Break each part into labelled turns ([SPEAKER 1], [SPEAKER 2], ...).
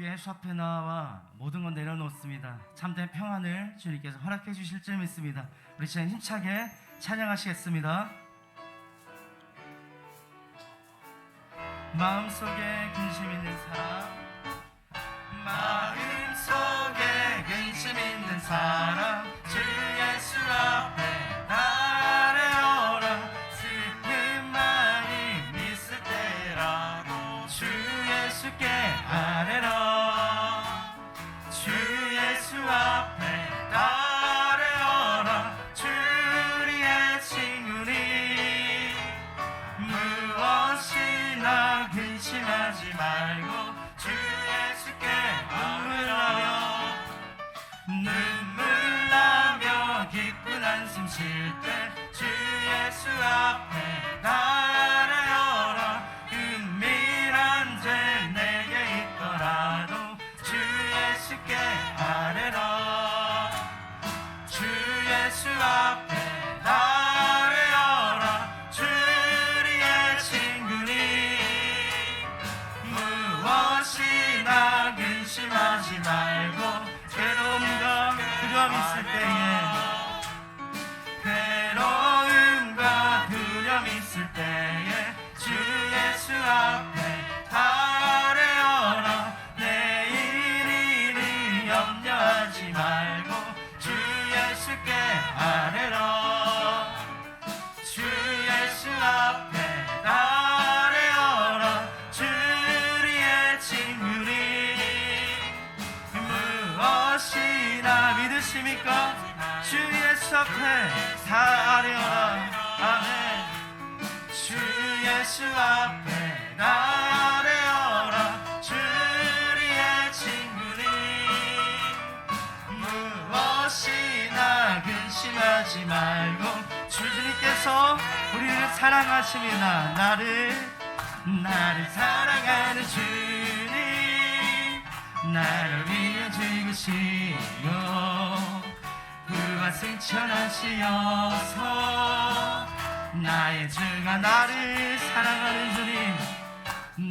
[SPEAKER 1] 주의 수 앞에 나와 모든 건 내려놓습니다. 참된 평안을 주님께서 허락해 주실 줄 믿습니다. 우리 지금 힘차게 찬양하시겠습니다. 마음속에 근심 있는 사람, 마음속에 근심 있는 사람, 주 예수 앞에 나아오라. 슬픔 많이 있을 때라도 주 예수께 아뢰라. 주 예수 앞에 나아오라. 주리의 친구니 무엇이나 근심하지 말고 주 예수께 눈물 나며 기쁜 한숨 쉴 때 주 예수 앞에 나아오라. 은밀한 죄 내게 있더라도 주 예수께 아뢰라. 주 예수 앞에 나아오라. 주리의 친구니 무엇이나 근심하지 말고 괴로움과 두려움 있을 때에 주 예수 앞에 아뢰어라. 내일 일을 염려하지 말고 주 예수께 아뢰라. 주 예수 앞에 아뢰어라. 주리의 친구니 무엇이나 믿으십니까? 주 예수 앞에 다 아뢰어라. 아멘. 주 예수 앞에 나아오라. 주리의 친구니 무엇이나 근심하지 말고 주님께서 우리를 사랑하십니다. 나를 사랑하는 주님, 나를 위해 죽으시고 그와 승천하시어서 나의 주가 나를 사랑하는 주님,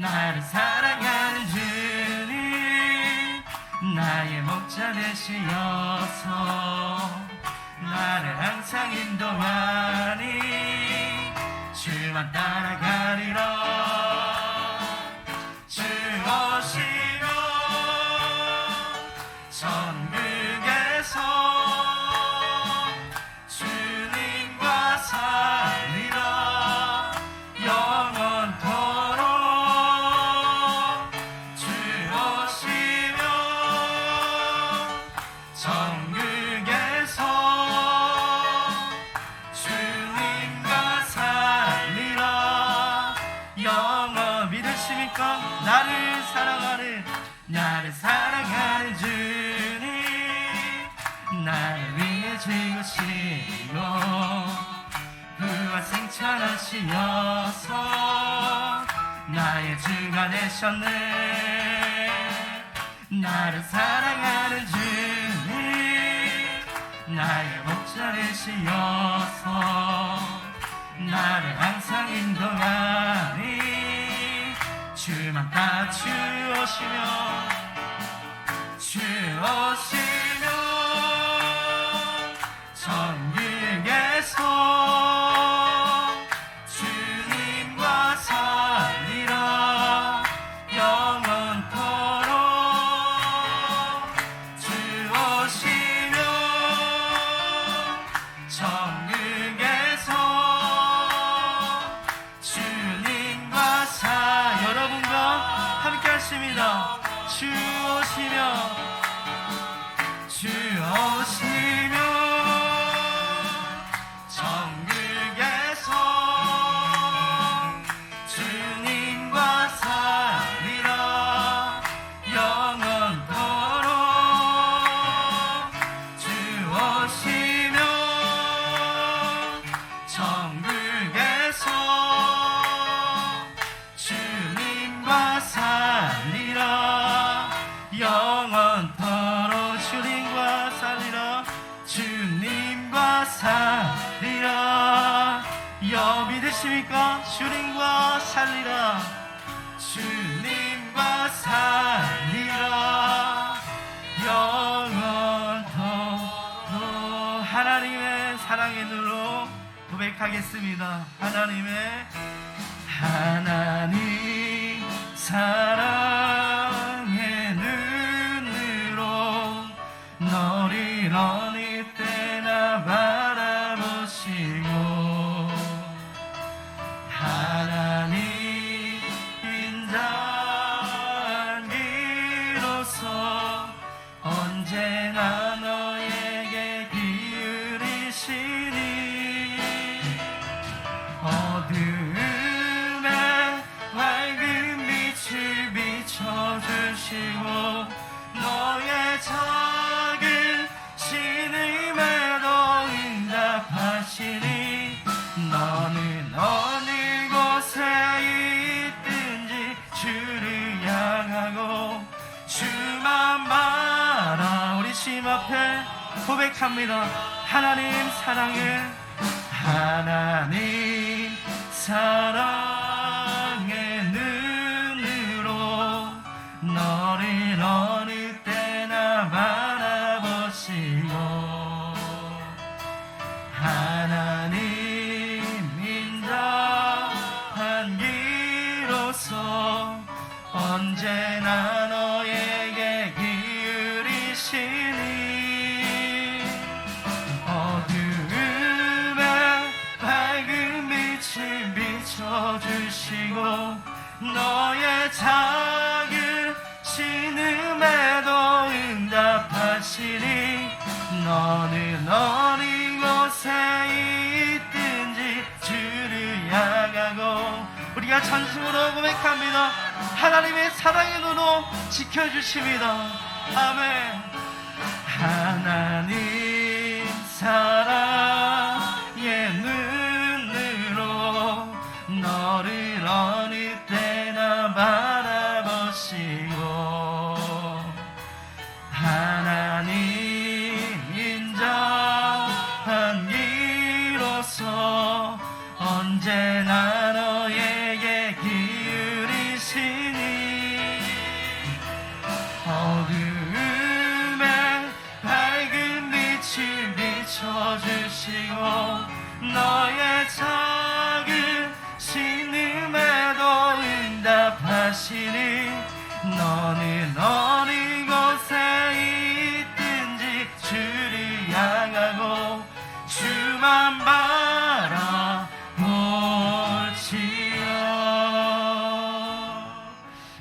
[SPEAKER 1] 나를 사랑하는 주님, 나의 목자 되시어서 나를 항상 인도하니 주만 따라가리라. 주 오시며 천국에서 살리라. 영원토록 주 오시며 천국에서 주님과 살리라. 영원 믿으십니까? 나를 사랑하는 주님, 나를 위해 죽으시고 그와 승천하시어서 나의 주가 되셨네. 나를 사랑하는 주님, 나의 목자 되시어서 나를 항상 인도하니 주만 다 주 오시며 천국에서 주님과 살리라. 영원토록 주 오시며 천국에서 주님과 여러분과 함께 하십니다. 주 오시며 천국에서 주님과 살리라. 영원토록 주 오시며 천국에서 주님과 살리라. 영원토록 주님과 살리라. 주님과 살리라. 믿으십니까? 주님과 살리라. 주님과 살리라. 고백하겠습니다. 하나님 사랑의 눈으로 너를 어느 때나 바라보시고 하나님 인자기로서 언제나 너에게 기울이시니 어둠에 밝은 빛을 비춰주시고 너의 작은 신음에도 응답하시니 너는 어느 곳에 있든지 주를 향하고 주만 바라. 우리 주님 앞에 고백합니다. 하나님 사랑의 눈으로 너를 어느 때나 바라보시고 하나님 인자한 기로서 언제나 너에게 기울이시니 어둠에 밝은 빛을 비춰주시고 너의 작은 신음에도 응답하시니 너는 어느 곳에 있든지 주를 향하고 우리가 전심으로 고백합니다. 하나님의 사랑의 눈으로 지켜주십니다. 아멘. 하나님 사랑의 눈으로 너를 어느 때나 바라보시고 하나님 인자한 기로서 언제나 너에게 기울이시니 어둠에 밝은 빛을 비춰주시고 너의 작은 신음에도 응답하시니 너는 어느 곳에 있든지 주를 향하고 주만 바라볼지어.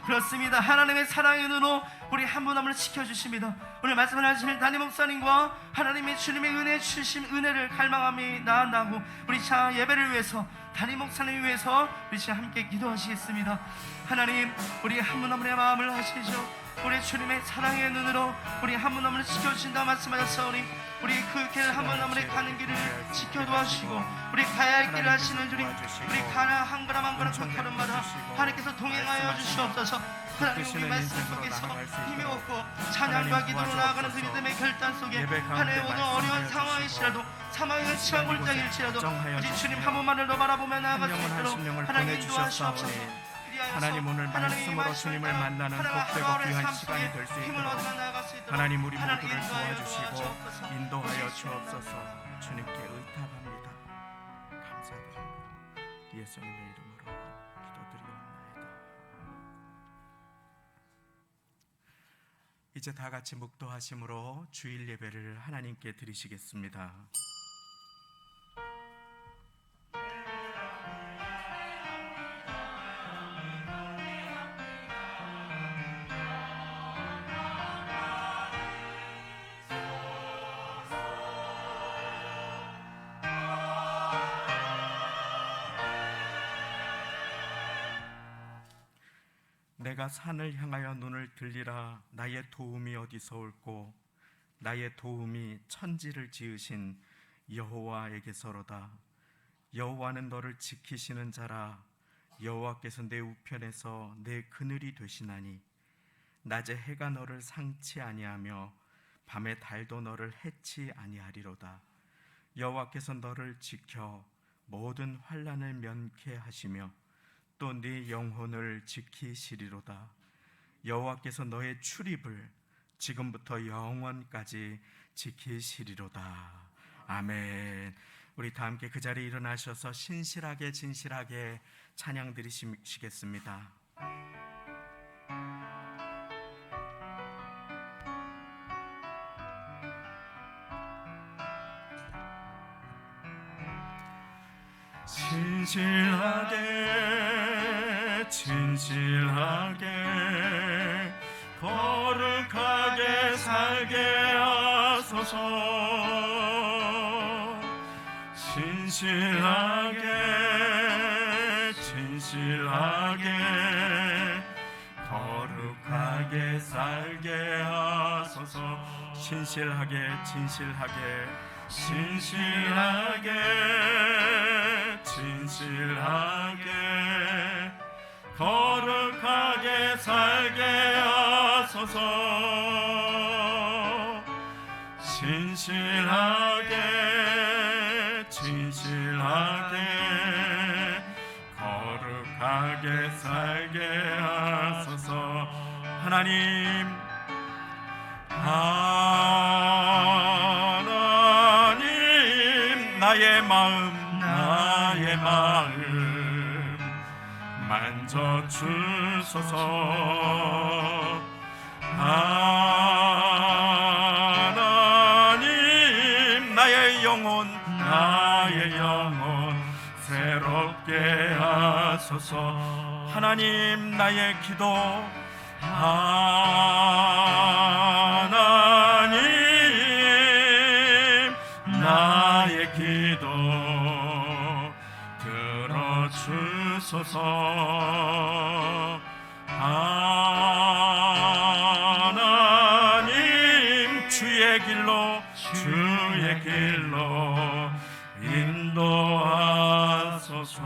[SPEAKER 1] 그렇습니다. 하나님의 사랑의 눈으로 우리 한 분 한 분을 지켜주십니다. 오늘 말씀을 하실 담임 목사님과 하나님의 주님의 은혜 주신 은혜를 갈망함이 나아나고 우리 자 예배를 위해서 담임 목사님을 위해서 우리 자 함께 기도하시겠습니다. 하나님 우리 한 분 한 분의 마음을 하시죠. 우리 주님의 사랑의 눈으로 우리 한 분 한 분을 지켜주신다 말씀하셨사오니 우리 그 길 한 분 한 분의 가는 길을 지켜도하시고 우리 가야 할 길을 하시는 주님 우리 가나 한 걸음 한 걸음 그 걸음마다 하나님께서 동행하여 주시옵소서. 하나님 우리 말씀 속에서 힘이 없고 찬양과 기도로 나아가는 그 믿음의 결단 속에 하나님 오늘 어려운 상황이시라도 사망의 치와 골짜기일지라도 우리 주님 한 분만을 더 바라보며 나아갈 수 있도록 하나님 인도하시옵소서.
[SPEAKER 2] 하나님 오늘 말씀으로 주님을 만나는 복되고 귀한 시간이 될 수 있도록 하나님 우리 모두를 도와주시고 인도하여 주옵소서. 주님께 의탁합니다. 감사드립니다. 예수님의 이름으로 기도드리옵나이다. 이제 다 같이 묵도하심으로 주일 예배를 하나님께 드리시겠습니다. 내가 산을 향하여 눈을 들리라. 나의 도움이 어디서 올꼬. 나의 도움이 천지를 지으신 여호와에게서로다. 여호와는 너를 지키시는 자라. 여호와께서 내 우편에서 내 그늘이 되시나니 낮에 해가 너를 상치 아니하며 밤에 달도 너를 해치 아니하리로다. 여호와께서 너를 지켜 모든 환난을 면케 하시며 또 네 영혼을 지키시리로다. 여호와께서 너의 출입을 지금부터 영원까지 지키시리로다. 아멘. 우리 다 함께 그 자리에 일어나셔서 신실하게 진실하게 찬양 드리시겠습니다. 진실하게 진실하게 거룩하게 살게 하소서. 진실하게 진실하게 거룩하게 살게 하소서. 진실하게 진실하게 진실하게 진실하게 거룩하게 살게 하소서. 진실하게 진실하게 거룩하게 살게 하소서. 하나님 나의 마음 만져 주소서. 하나님 나의 영혼 새롭게 하소서. 하나님 나의 기도 하나님 나의 기도 들어주소서. 하나님 주의 길로 인도하소서.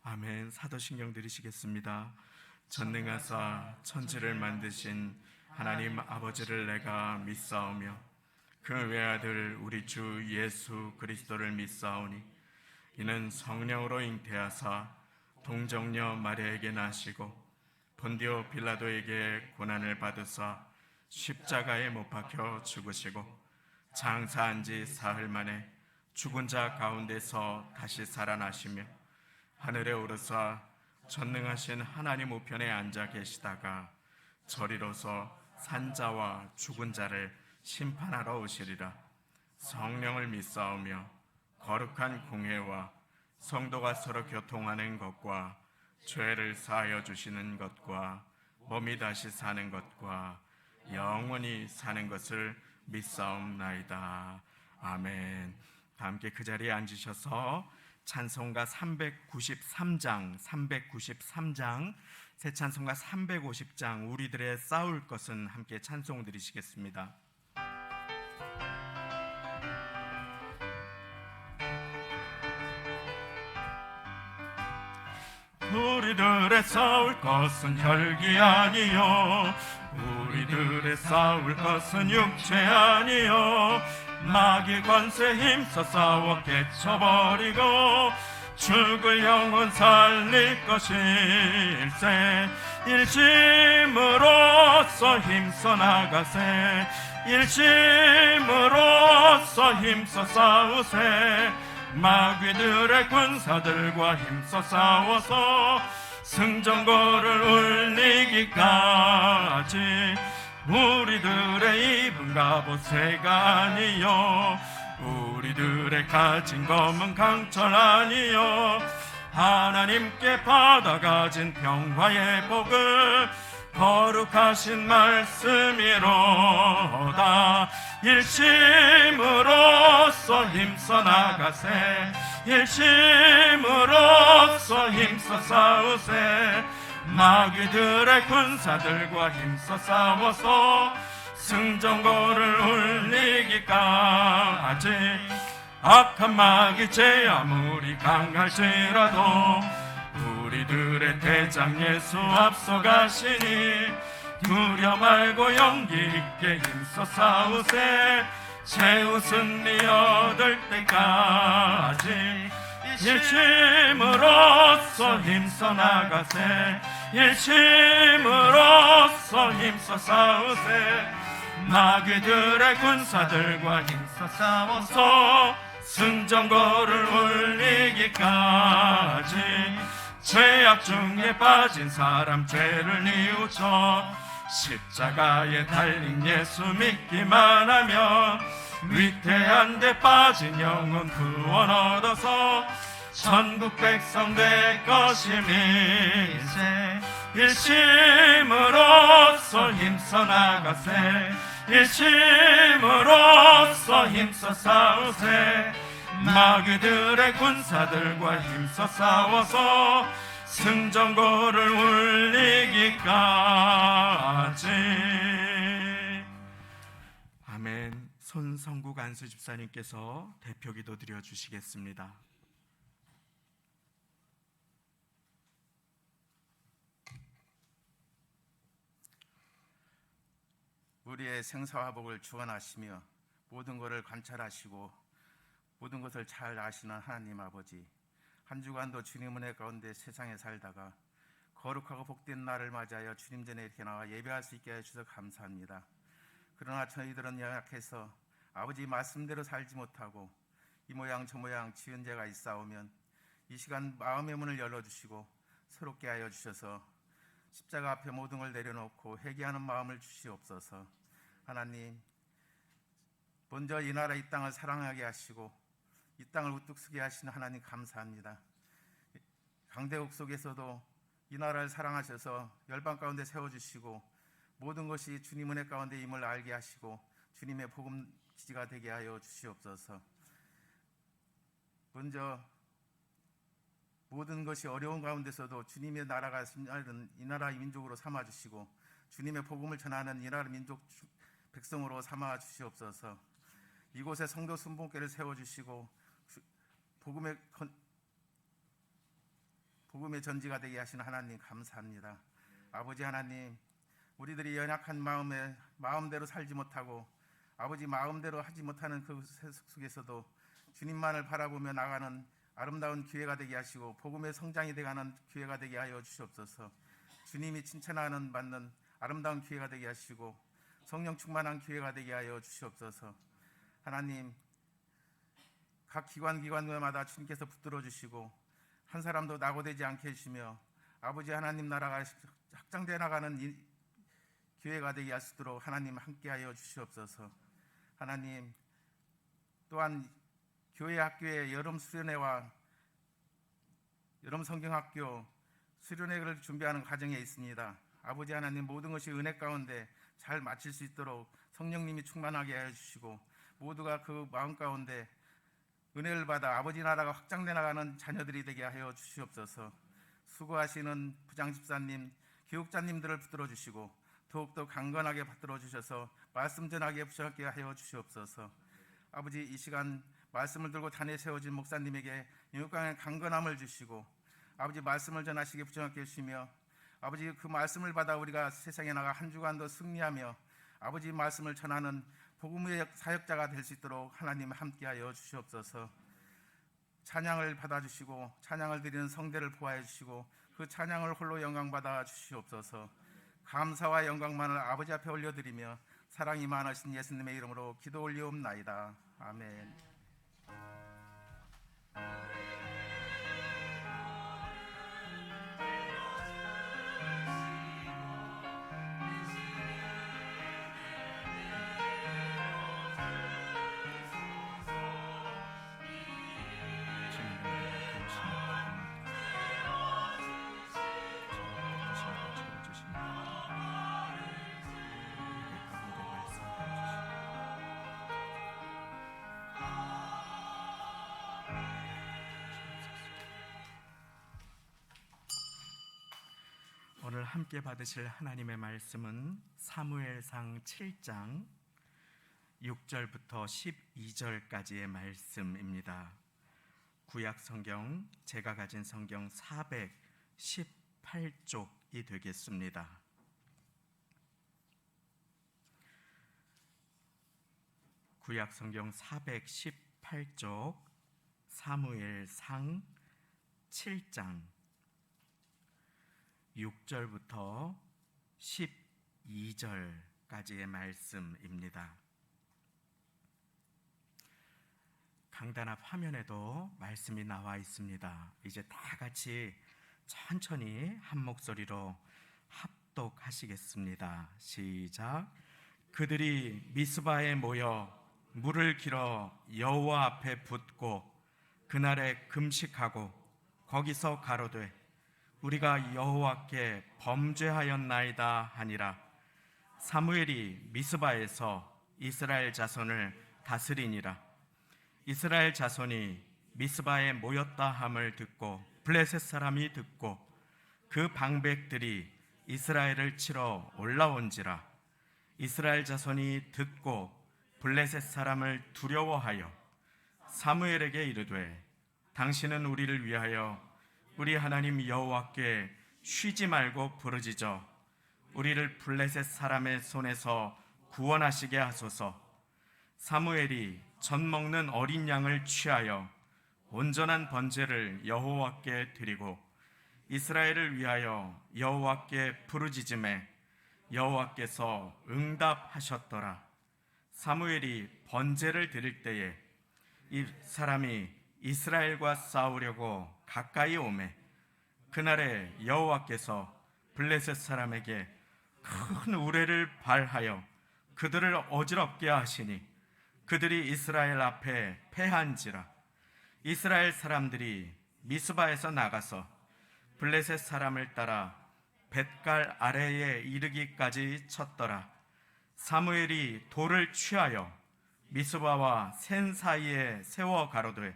[SPEAKER 2] 아멘. 사도신경 드리시겠습니다. 전능하사 천지를 만드신 하나님 아버지를 내가 믿사오며 그 외아들 우리 주 예수 그리스도를 믿사오니 이는 성령으로 잉태하사 동정녀 마리아에게 나시고 본디오 빌라도에게 고난을 받으사 십자가에 못 박혀 죽으시고 장사한 지 사흘 만에 죽은 자 가운데서 다시 살아나시며 하늘에 오르사 전능하신 하나님 우편에 앉아 계시다가 저리로서 산자와 죽은 자를 심판하러 오시리라. 성령을 믿사오며 거룩한 공회와 성도가 서로 교통하는 것과 죄를 사하여 주시는 것과 몸이 다시 사는 것과 영원히 사는 것을 믿사옵나이다. 아멘. 다 함께 그 자리에 앉으셔서 찬송가 393장 새 찬송가 350장 우리들의 싸울 것은 함께 찬송 드리시겠습니다. 우리들의 싸울 것은 혈기 아니요 우리들의 싸울 것은 육체 아니요 마귀 관세 힘써 싸워 깨쳐버리고 죽을 영혼 살릴 것일세. 일심으로써 힘써 나가세. 일심으로써 힘써 싸우세. 마귀들의 군사들과 힘써 싸워서 승전거를 울리기까지 우리들의 입은 갑옷새가 아니요 우리들의 가진 검은 강철 아니요 하나님께 받아가진 평화의 복을 거룩하신 말씀이로다. 일심으로써 힘써 나가세. 일심으로써 힘써 싸우세. 마귀들의 군사들과 힘써 싸워서 승전거를 울리기까지 악한 마귀 죄 아무리 강할지라도 우리들의 대장 예수 앞서가시니 두려 말고 용기 있게 힘써 싸우세. 최후 승리 얻을 때까지 일심으로써 힘써 나가세. 일심으로써 힘써 싸우세. 마귀들의 군사들과
[SPEAKER 1] 힘써 싸워서
[SPEAKER 2] 서 승전거를 울리기까지 죄악 중에 빠진 사람 죄를 뉘우쳐 십자가에 달린 예수 믿기만 하면 위태한 데 빠진 영혼 구원 얻어서 전국 백성 될 것임이세. 일심으로써 힘써 나가세. 일심으로써 힘써 싸우세. 마귀들의 군사들과 힘써 싸워서 승전거를 울리기까지. 아멘. 손성국 안수 집사님께서 대표기도 드려주시겠습니다.
[SPEAKER 3] 우리의 생사화복을 주관하시며 모든 것을 관찰하시고 모든 것을 잘 아시는 하나님 아버지, 한 주간도 주님 은혜 가운데 세상에 살다가 거룩하고 복된 날을 맞이하여 주님 전에 이렇게 나와 예배할 수 있게 해주셔서 감사합니다. 그러나 저희들은 연약해서 아버지 말씀대로 살지 못하고 이 모양 저 모양 지은 죄가 있사오면 이 시간 마음의 문을 열어주시고 새롭게 하여 주셔서 십자가 앞에 모든 걸 내려놓고 회개하는 마음을 주시옵소서. 하나님, 먼저 이 나라 이 땅을 사랑하게 하시고 이 땅을 우뚝 서게 하시는 하나님 감사합니다. 강대국 속에서도 이 나라를 사랑하셔서 열방 가운데 세워주시고 모든 것이 주님 은혜 가운데 임을 알게 하시고 주님의 복음 기지가 되게 하여 주시옵소서. 먼저 모든 것이 어려운 가운데서도 주님의 나라가 이 나라 민족으로 삼아주시고 주님의 복음을 전하는 이 나라 민족 백성으로 삼아 주시옵소서. 이곳에 성도 순복교를 세워주시고 복음의 전지가 되게 하시는 하나님 감사합니다. 아버지 하나님, 우리들이 연약한 마음에 마음대로 살지 못하고 아버지 마음대로 하지 못하는 그 세상 속에서도 주님만을 바라보며 나가는 아름다운 기회가 되게 하시고 복음의 성장이 되어가는 기회가 되게 하여 주시옵소서. 주님이 칭찬하는 받는 아름다운 기회가 되게 하시고 성령 충만한 기회가 되게 하여 주시옵소서. 하나님, 각 기관마다 주님께서 붙들어 주시고 한 사람도 낙오되지 않게 해주시며 아버지 하나님 나라가 확장되어 나가는 이 기회가 되게 할 수 있도록 하나님 함께하여 주시옵소서. 하나님, 또한 교회 학교의 여름 수련회와 여름 성경학교 수련회를 준비하는 과정에 있습니다. 아버지 하나님, 모든 것이 은혜 가운데 잘 마칠 수 있도록 성령님이 충만하게 해주시고 모두가 그 마음 가운데 은혜를 받아 아버지 나라가 확장돼 나가는 자녀들이 되게 하여 주시옵소서. 수고하시는 부장집사님, 교육자님들을 붙들어 주시고 더욱더 강건하게 받들어 주셔서 말씀 전하게 부족하게 하여 주시옵소서. 아버지, 이 시간 말씀을 들고 단에 세워진 목사님에게 영육강의 강건함을 주시고 아버지 말씀을 전하시게 부족하게 해주시며 아버지 그 말씀을 받아 우리가 세상에 나가 한 주간도 승리하며 아버지 말씀을 전하는 복음의 사역자가 될 수 있도록 하나님 함께하여 주시옵소서. 찬양을 받아주시고 찬양을 드리는 성대를 보호해 주시고 그 찬양을 홀로 영광받아 주시옵소서. 감사와 영광만을 아버지 앞에 올려드리며 사랑이 많으신 예수님의 이름으로 기도 올리옵나이다. 아멘.
[SPEAKER 2] 오늘 함께 받으실 하나님의 말씀은 사무엘상 7장 6절부터 12절까지의 말씀입니다. 구약 성경, 제가 가진 성경 418쪽이 되겠습니다. 구약 성경 418쪽 사무엘상 7장 6절부터 12절 14절까지의 말씀입니다. 강단 앞 화면에도 말씀이 나와 있습니다. 이제 다 같이 천천히 한 목소리로 합독하시겠습니다. 시작. 그들이 미스바에 모여 물을 길어 여호와 앞에 붓고 그날에 금식하고 거기서 가로되 우리가 여호와께 범죄하였나이다 하니라. 사무엘이 미스바에서 이스라엘 자손을 다스리니라. 이스라엘 자손이 미스바에 모였다 함을 듣고 블레셋 사람이 듣고 그 방백들이 이스라엘을 치러 올라온지라. 이스라엘 자손이 듣고 블레셋 사람을 두려워하여 사무엘에게 이르되 당신은 우리를 위하여 우리 하나님 여호와께 쉬지 말고 부르짖어 우리를 블레셋 사람의 손에서 구원하시게 하소서. 사무엘이 젖 먹는 어린 양을 취하여 온전한 번제를 여호와께 드리고 이스라엘을 위하여 여호와께 부르짖음에 여호와께서 응답하셨더라. 사무엘이 번제를 드릴 때에 이 사람이 이스라엘과 싸우려고 가까이 오매 그날에 여호와께서 블레셋 사람에게 큰 우레를 발하여 그들을 어지럽게 하시니 그들이 이스라엘 앞에 패한지라. 이스라엘 사람들이 미스바에서 나가서 블레셋 사람을 따라 벳갈 아래에 이르기까지 쳤더라. 사무엘이 돌을 취하여 미스바와 센 사이에 세워 가로되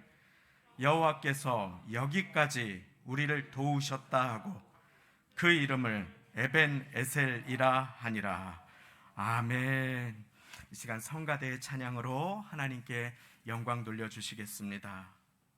[SPEAKER 2] 여호와께서 여기까지 우리를 도우셨다 하고 그 이름을 에벤 에셀이라 하니라. 아멘. 이 시간 성가대의 찬양으로 하나님께 영광 돌려주시겠습니다.
[SPEAKER 4] 감사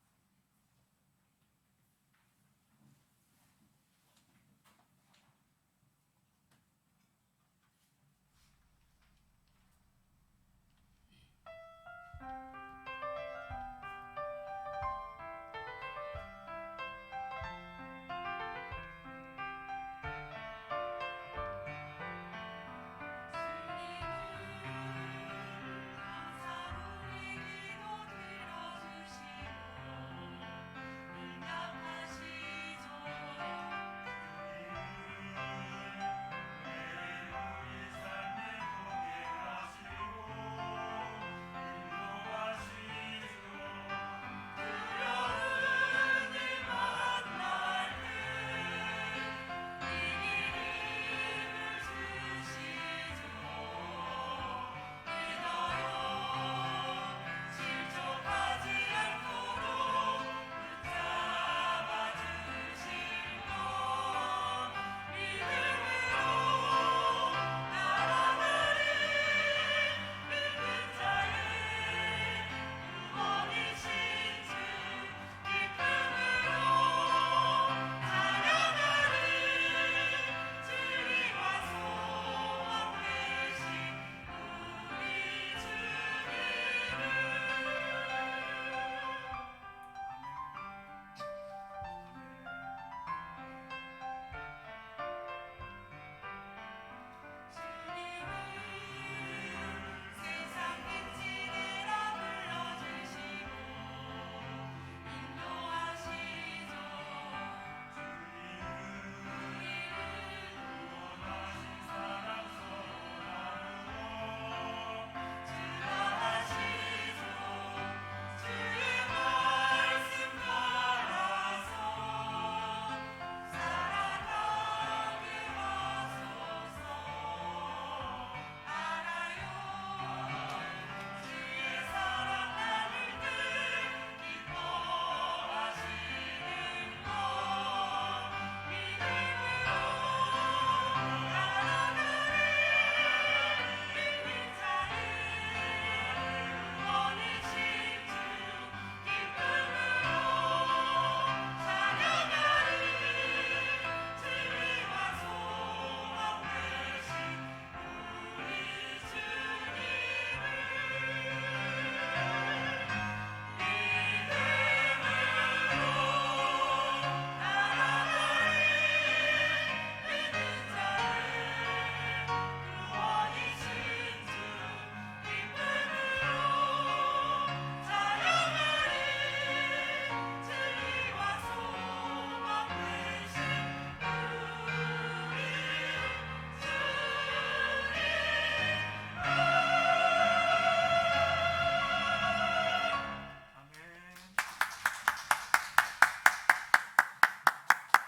[SPEAKER 4] 우리 기도 들어주시고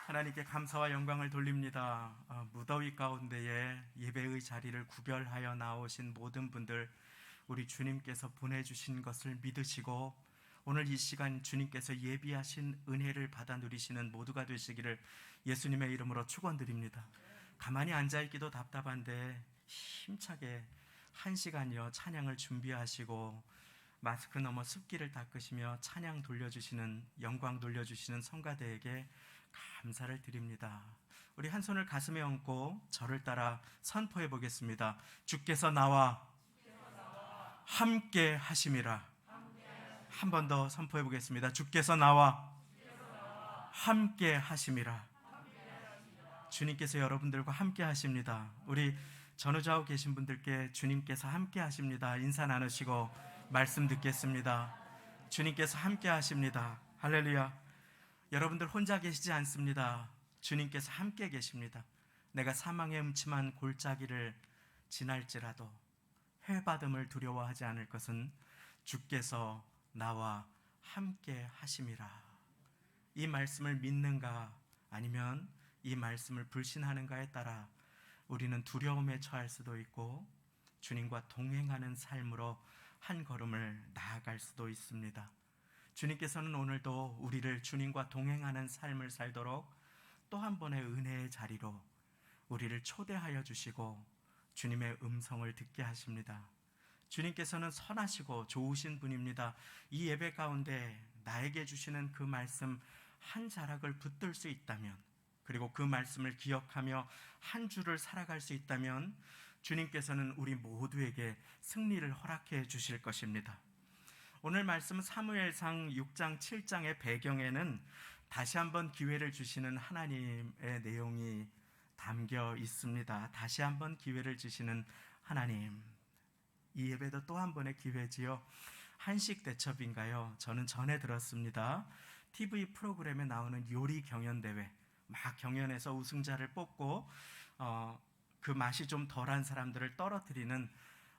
[SPEAKER 2] 하나님께 감사와 영광을 돌립니다. 무더위 가운데에 예배의 자리를 구별하여 나오신 모든 분들, 우리 주님께서 보내주신 것을 믿으시고 오늘 이 시간 주님께서 예비하신 은혜를 받아 누리시는 모두가 되시기를 예수님의 이름으로 축원드립니다. 가만히 앉아있기도 답답한데 힘차게 1시간여 찬양을 준비하시고 마스크 너머 습기를 닦으시며 찬양 돌려주시는, 영광 돌려주시는 성가대에게 감사를 드립니다. 우리 한 손을 가슴에 얹고 저를 따라 선포해 보겠습니다. 주께서 나와 함께 하심이라. 한 번 더 선포해 보겠습니다. 주께서 나와 함께 하심이라. 주님께서 여러분들과 함께 하십니다. 우리 전후좌우 계신 분들께 주님께서 함께 하십니다. 인사 나누시고 말씀 듣겠습니다. 주님께서 함께 하십니다. 할렐루야. 여러분들 혼자 계시지 않습니다. 주님께서 함께 계십니다. 내가 사망의 음침한 골짜기를 지날지라도 해받음을 두려워하지 않을 것은 주께서 나와 함께 하심이라. 이 말씀을 믿는가 아니면 이 말씀을 불신하는가에 따라 우리는 두려움에 처할 수도 있고 주님과 동행하는 삶으로 한 걸음을 나아갈 수도 있습니다. 주님께서는 오늘도 우리를 주님과 동행하는 삶을 살도록 또 한 번의 은혜의 자리로 우리를 초대하여 주시고 주님의 음성을 듣게 하십니다. 주님께서는 선하시고 좋으신 분입니다. 이 예배 가운데 나에게 주시는 그 말씀 한 자락을 붙들 수 있다면, 그리고 그 말씀을 기억하며 한 주를 살아갈 수 있다면 주님께서는 우리 모두에게 승리를 허락해 주실 것입니다. 오늘 말씀 사무엘상 6장 7장의 배경에는 다시 한번 기회를 주시는 하나님의 내용이 담겨 있습니다. 다시 한번 기회를 주시는 하나님. 이 예배도 또 한 번의 기회지요. 한식 대첩인가요? 저는 전에 들었습니다. TV 프로그램에 나오는 요리 경연대회, 막 경연해서 우승자를 뽑고 그 맛이 좀 덜한 사람들을 떨어뜨리는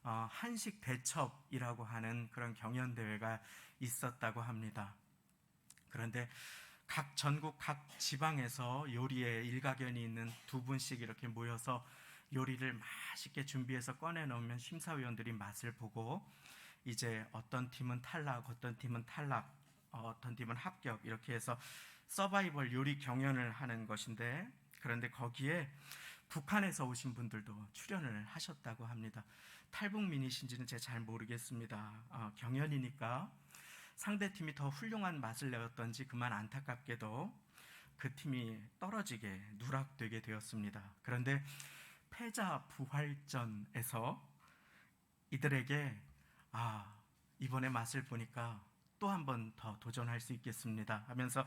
[SPEAKER 2] 한식 대첩이라고 하는 그런 경연대회가 있었다고 합니다. 그런데 전국 각 지방에서 요리에 일가견이 있는 두 분씩 이렇게 모여서 요리를 맛있게 준비해서 꺼내놓으면 심사위원들이 맛을 보고 이제 어떤 팀은 탈락, 어떤 팀은 탈락, 어떤 팀은 합격, 이렇게 해서 서바이벌 요리 경연을 하는 것인데, 그런데 거기에 북한에서 오신 분들도 출연을 하셨다고 합니다. 탈북민이신지는 제가 잘 모르겠습니다. 경연이니까 상대팀이 더 훌륭한 맛을 내었던지 그만 안타깝게도 그 팀이 떨어지게 누락되게 되었습니다. 그런데 패자 부활전에서 이들에게 이번에 맛을 보니까 또 한 번 더 도전할 수 있겠습니다 하면서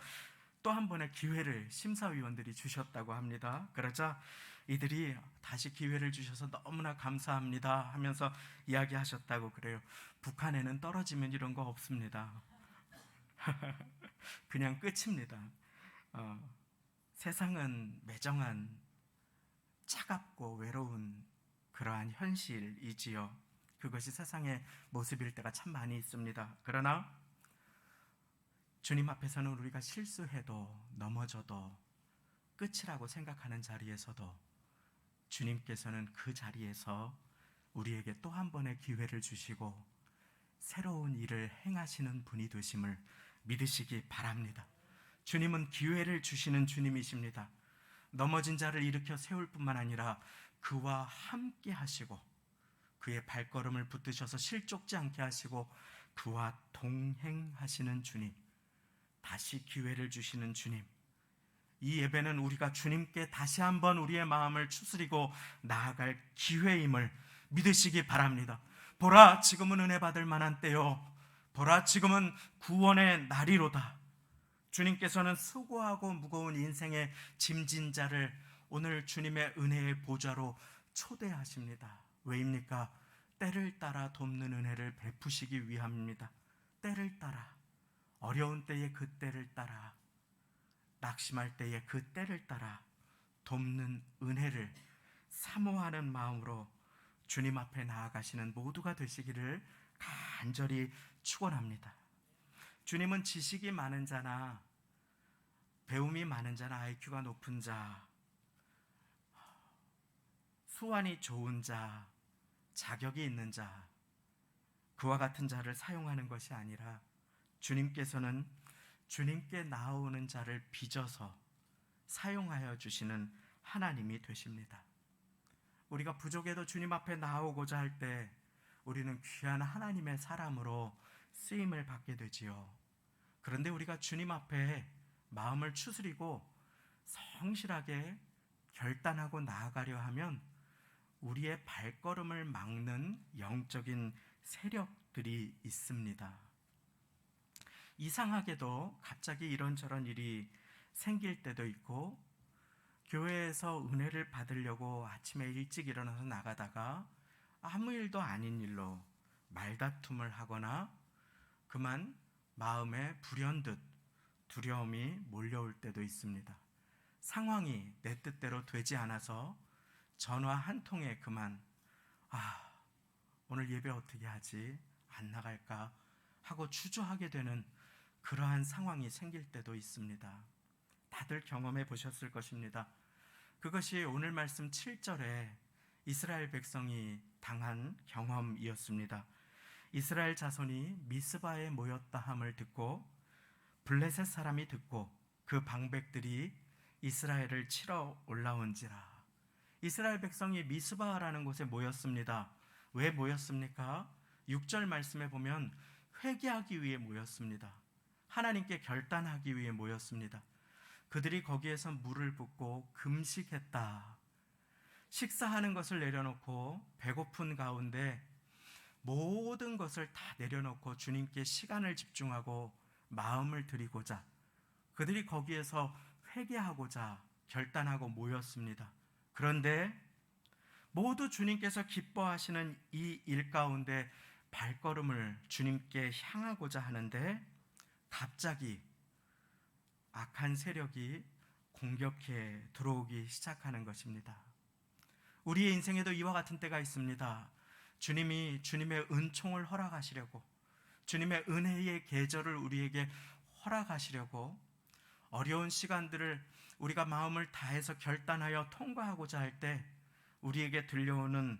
[SPEAKER 2] 또 한 번의 기회를 심사위원들이 주셨다고 합니다. 그러자 이들이 다시 기회를 주셔서 너무나 감사합니다 하면서 이야기하셨다고 그래요. 북한에는 떨어지면 이런 거 없습니다. 그냥 끝입니다. 세상은 매정한, 차갑고 외로운 그러한 현실이지요. 그것이 세상의 모습일 때가 참 많이 있습니다. 그러나 주님 앞에서는 우리가 실수해도 넘어져도 끝이라고 생각하는 자리에서도 주님께서는 그 자리에서 우리에게 또 한 번의 기회를 주시고 새로운 일을 행하시는 분이 되심을 믿으시기 바랍니다. 주님은 기회를 주시는 주님이십니다. 넘어진 자를 일으켜 세울 뿐만 아니라 그와 함께 하시고 그의 발걸음을 붙드셔서 실족지 않게 하시고 그와 동행하시는 주님, 다시 기회를 주시는 주님. 이 예배는 우리가 주님께 다시 한번 우리의 마음을 추스리고 나아갈 기회임을 믿으시기 바랍니다. 보라, 지금은 은혜 받을 만한 때요. 보라, 지금은 구원의 날이로다. 주님께서는 수고하고 무거운 인생의 짐진 자를 오늘 주님의 은혜의 보좌로 초대하십니다. 왜입니까? 때를 따라 돕는 은혜를 베푸시기 위함입니다. 때를 따라, 어려운 때에 그 때를 따라, 낙심할 때에 그 때를 따라 돕는 은혜를 사모하는 마음으로 주님 앞에 나아가시는 모두가 되시기를 간절히 축원합니다. 주님은 지식이 많은 자나 배움이 많은 자나 IQ가 높은 자, 수완이 좋은 자, 자격이 있는 자, 그와 같은 자를 사용하는 것이 아니라 주님께서는 주님께 나아오는 자를 빚어서 사용하여 주시는 하나님이 되십니다. 우리가 부족해도 주님 앞에 나오고자 할 때 우리는 귀한 하나님의 사람으로 쓰임을 받게 되지요. 그런데 우리가 주님 앞에 마음을 추스리고 성실하게 결단하고 나아가려 하면 우리의 발걸음을 막는 영적인 세력들이 있습니다. 이상하게도 갑자기 이런저런 일이 생길 때도 있고, 교회에서 은혜를 받으려고 아침에 일찍 일어나서 나가다가 아무 일도 아닌 일로 말다툼을 하거나 그만 마음에 불현듯 두려움이 몰려올 때도 있습니다. 상황이 내 뜻대로 되지 않아서 전화 한 통에 그만 오늘 예배 어떻게 하지? 안 나갈까? 하고 주저하게 되는 그러한 상황이 생길 때도 있습니다. 다들 경험해 보셨을 것입니다. 그것이 오늘 말씀 7절에 이스라엘 백성이 당한 경험이었습니다. 이스라엘 자손이 미스바에 모였다 함을 듣고 블레셋 사람이 듣고 그 방백들이 이스라엘을 치러 올라온지라. 이스라엘 백성이 미스바라는 곳에 모였습니다. 왜 모였습니까? 6절 말씀에 보면 회개하기 위해 모였습니다. 하나님께 결단하기 위해 모였습니다. 그들이 거기에서 물을 붓고 금식했다. 식사하는 것을 내려놓고 배고픈 가운데 모든 것을 다 내려놓고 주님께 시간을 집중하고 마음을 드리고자 그들이 거기에서 회개하고자 결단하고 모였습니다. 그런데 모두 주님께서 기뻐하시는 이 일 가운데 발걸음을 주님께 향하고자 하는데 갑자기 악한 세력이 공격해 들어오기 시작하는 것입니다. 우리의 인생에도 이와 같은 때가 있습니다. 주님이 주님의 은총을 허락하시려고, 주님의 은혜의 계절을 우리에게 허락하시려고 어려운 시간들을 우리가 마음을 다해서 결단하여 통과하고자 할 때 우리에게 들려오는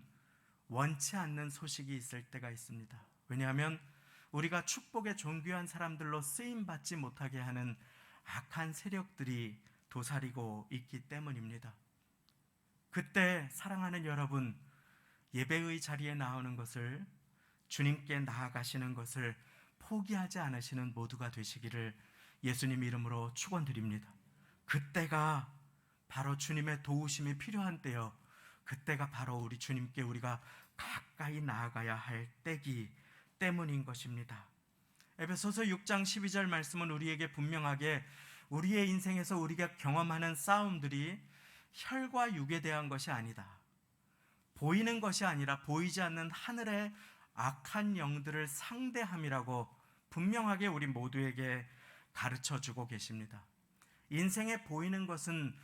[SPEAKER 2] 원치 않는 소식이 있을 때가 있습니다. 왜냐하면 우리가 축복의 존귀한 사람들로 쓰임받지 못하게 하는 악한 세력들이 도사리고 있기 때문입니다. 그때 사랑하는 여러분, 예배의 자리에 나오는 것을, 주님께 나아가시는 것을 포기하지 않으시는 모두가 되시기를 예수님 이름으로 축원드립니다. 그때가 바로 주님의 도우심이 필요한 때요, 그때가 바로 우리 주님께 우리가 가까이 나아가야 할 때이기 때문인 것입니다. 에베소서 6장 12절 말씀은 우리에게 분명하게 우리의 인생에서 우리가 경험하는 싸움들이 혈과 육에 대한 것이 아니다, 보이는 것이 아니라 보이지 않는 하늘의 악한 영들을 상대함이라고 분명하게 우리 모두에게 가르쳐주고 계십니다. 인생에 보이는 것은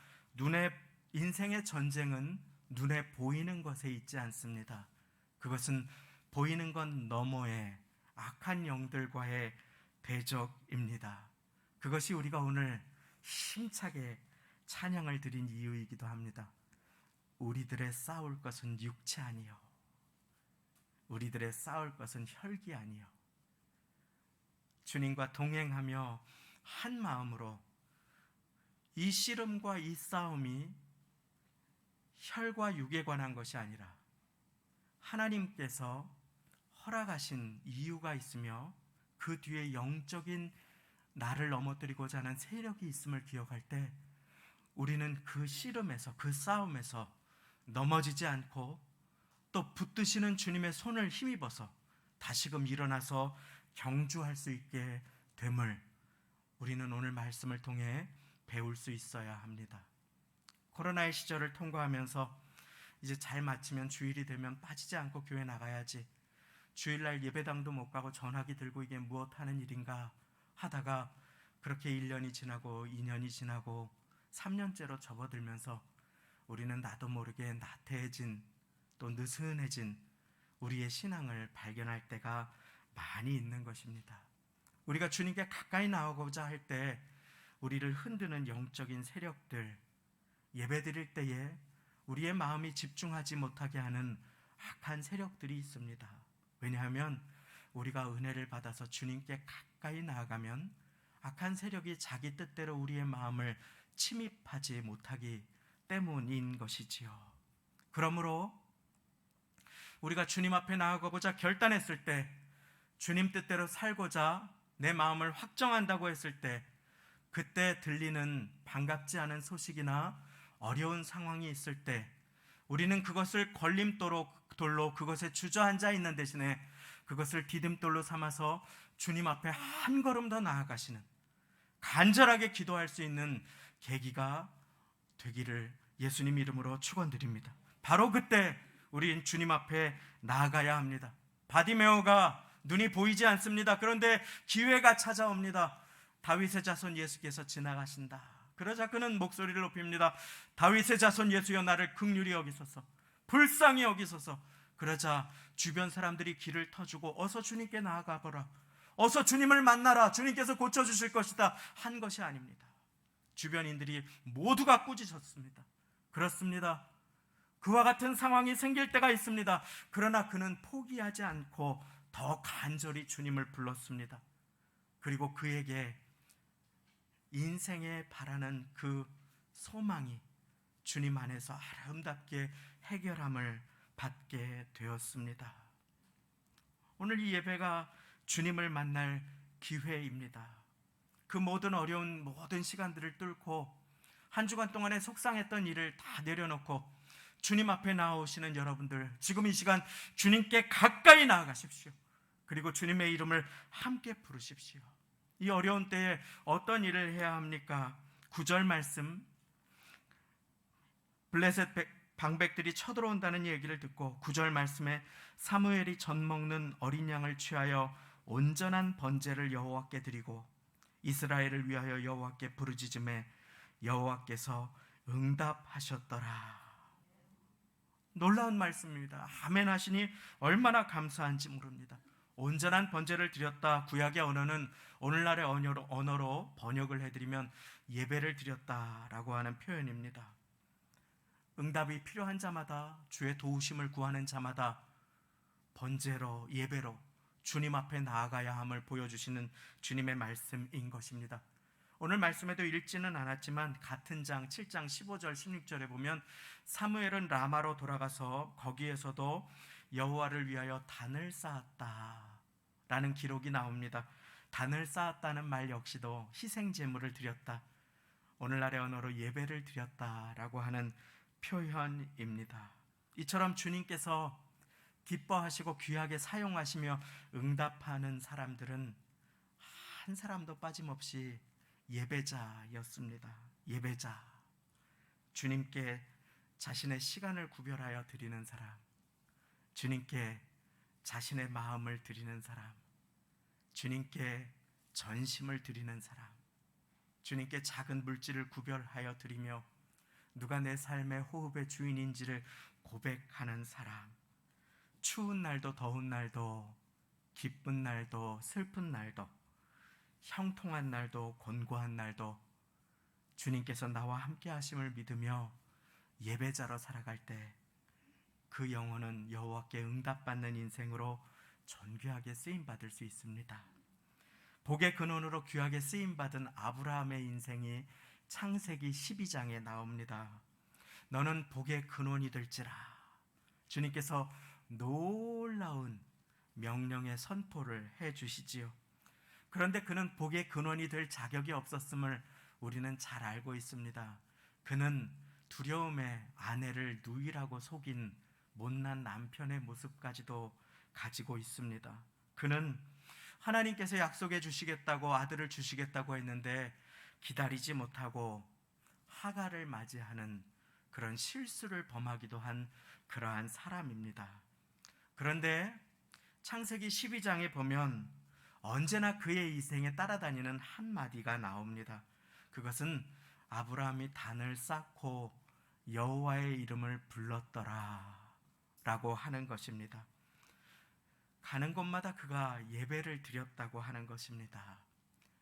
[SPEAKER 2] 인생의 전쟁은 눈에 보이는 것에 있지 않습니다. 그것은 보이는 것 너머의 악한 영들과의 대적입니다. 그것이 우리가 오늘 힘차게 찬양을 드린 이유이기도 합니다. 우리들의 싸울 것은 육체 아니요, 우리들의 싸울 것은 혈기 아니요, 주님과 동행하며 한 마음으로 이 씨름과 이 싸움이 혈과 육에 관한 것이 아니라 하나님께서 허락하신 이유가 있으며 그 뒤에 영적인 나를 넘어뜨리고자 하는 세력이 있음을 기억할 때 우리는 그 씨름에서, 그 싸움에서 넘어지지 않고 또 붙드시는 주님의 손을 힘입어서 다시금 일어나서 경주할 수 있게 됨을 우리는 오늘 말씀을 통해 배울 수 있어야 합니다. 코로나의 시절을 통과하면서 이제 잘 마치면 주일이 되면 빠지지 않고 교회 나가야지, 주일날 예배당도 못 가고 전화기 들고 이게 무엇 하는 일인가 하다가 그렇게 1년이 지나고 2년이 지나고 3년째로 접어들면서 우리는 나도 모르게 나태해진, 또 느슨해진 우리의 신앙을 발견할 때가 많이 있는 것입니다. 우리가 주님께 가까이 나오고자 할 때 우리를 흔드는 영적인 세력들, 예배드릴 때에 우리의 마음이 집중하지 못하게 하는 악한 세력들이 있습니다. 왜냐하면 우리가 은혜를 받아서 주님께 가까이 나아가면 악한 세력이 자기 뜻대로 우리의 마음을 침입하지 못하기 때문인 것이지요. 그러므로 우리가 주님 앞에 나아가고자 결단했을 때, 주님 뜻대로 살고자 내 마음을 확정한다고 했을 때, 그때 들리는 반갑지 않은 소식이나 어려운 상황이 있을 때 우리는 그것을 걸림돌로 그것에 주저앉아 있는 대신에 그것을 디딤돌로 삼아서 주님 앞에 한 걸음 더 나아가시는, 간절하게 기도할 수 있는 계기가 되기를 예수님 이름으로 축원드립니다. 바로 그때 우린 주님 앞에 나아가야 합니다. 바디메오가 눈이 보이지 않습니다. 그런데 기회가 찾아옵니다. 다윗의 자손 예수께서 지나가신다. 그러자 그는 목소리를 높입니다. 다윗의 자손 예수여, 나를 긍휼히 여기소서, 불쌍히 여기소서. 그러자 주변 사람들이 길을 터주고 어서 주님께 나아가 보라, 어서 주님을 만나라, 주님께서 고쳐주실 것이다 한 것이 아닙니다. 주변인들이 모두가 꾸짖었습니다. 그렇습니다. 그와 같은 상황이 생길 때가 있습니다. 그러나 그는 포기하지 않고 더 간절히 주님을 불렀습니다. 그리고 그에게 인생에 바라는 그 소망이 주님 안에서 아름답게 해결함을 받게 되었습니다. 오늘 이 예배가 주님을 만날 기회입니다. 그 모든 어려운 모든 시간들을 뚫고 한 주간 동안에 속상했던 일을 다 내려놓고 주님 앞에 나오시는 여러분들, 지금 이 시간 주님께 가까이 나아가십시오. 그리고 주님의 이름을 함께 부르십시오. 이 어려운 때에 어떤 일을 해야 합니까? 9절 말씀, 블레셋 방백들이 쳐들어온다는 얘기를 듣고 9절 말씀에 사무엘이 젖 먹는 어린 양을 취하여 온전한 번제를 여호와께 드리고 이스라엘을 위하여 여호와께 부르짖음에 여호와께서 응답하셨더라. 놀라운 말씀입니다. 아멘 하시니 얼마나 감사한지 모릅니다. 온전한 번제를 드렸다. 구약의 언어는 오늘날의 언어로 번역을 해드리면 예배를 드렸다라고 하는 표현입니다. 응답이 필요한 자마다, 주의 도우심을 구하는 자마다 번제로, 예배로 주님 앞에 나아가야 함을 보여주시는 주님의 말씀인 것입니다. 오늘 말씀에도 읽지는 않았지만 같은 장 7장 15절 16절에 보면 사무엘은 라마로 돌아가서 거기에서도 여호와를 위하여 단을 쌓았다 라는 기록이 나옵니다. 단을 쌓았다는 말 역시도 희생 제물을 드렸다, 오늘날의 언어로 예배를 드렸다라고 하는 표현입니다. 이처럼 주님께서 기뻐하시고 귀하게 사용하시며 응답하는 사람들은 한 사람도 빠짐없이 예배자였습니다. 예배자, 주님께 자신의 시간을 구별하여 드리는 사람, 주님께 자신의 마음을 드리는 사람, 주님께 전심을 드리는 사람, 주님께 작은 물질을 구별하여 드리며 누가 내 삶의 호흡의 주인인지를 고백하는 사람, 추운 날도 더운 날도, 기쁜 날도 슬픈 날도, 형통한 날도 곤고한 날도 주님께서 나와 함께 하심을 믿으며 예배자로 살아갈 때 그 영혼은 여호와께 응답받는 인생으로 존귀하게 쓰임받을 수 있습니다. 복의 근원으로 귀하게 쓰임받은 아브라함의 인생이 창세기 12장에 나옵니다. 너는 복의 근원이 될지라. 주님께서 놀라운 명령의 선포를 해주시지요. 그런데 그는 복의 근원이 될 자격이 없었음을 우리는 잘 알고 있습니다. 그는 두려움에 아내를 누이라고 속인 못난 남편의 모습까지도 가지고 있습니다. 그는 하나님께서 약속해 주시겠다고, 아들을 주시겠다고 했는데 기다리지 못하고 하갈을 맞이하는 그런 실수를 범하기도 한 그러한 사람입니다. 그런데 창세기 12장에 보면 언제나 그의 인생에 따라다니는 한마디가 나옵니다. 그것은 아브라함이 단을 쌓고 여호와의 이름을 불렀더라 라고 하는 것입니다. 가는 곳마다 그가 예배를 드렸다고 하는 것입니다.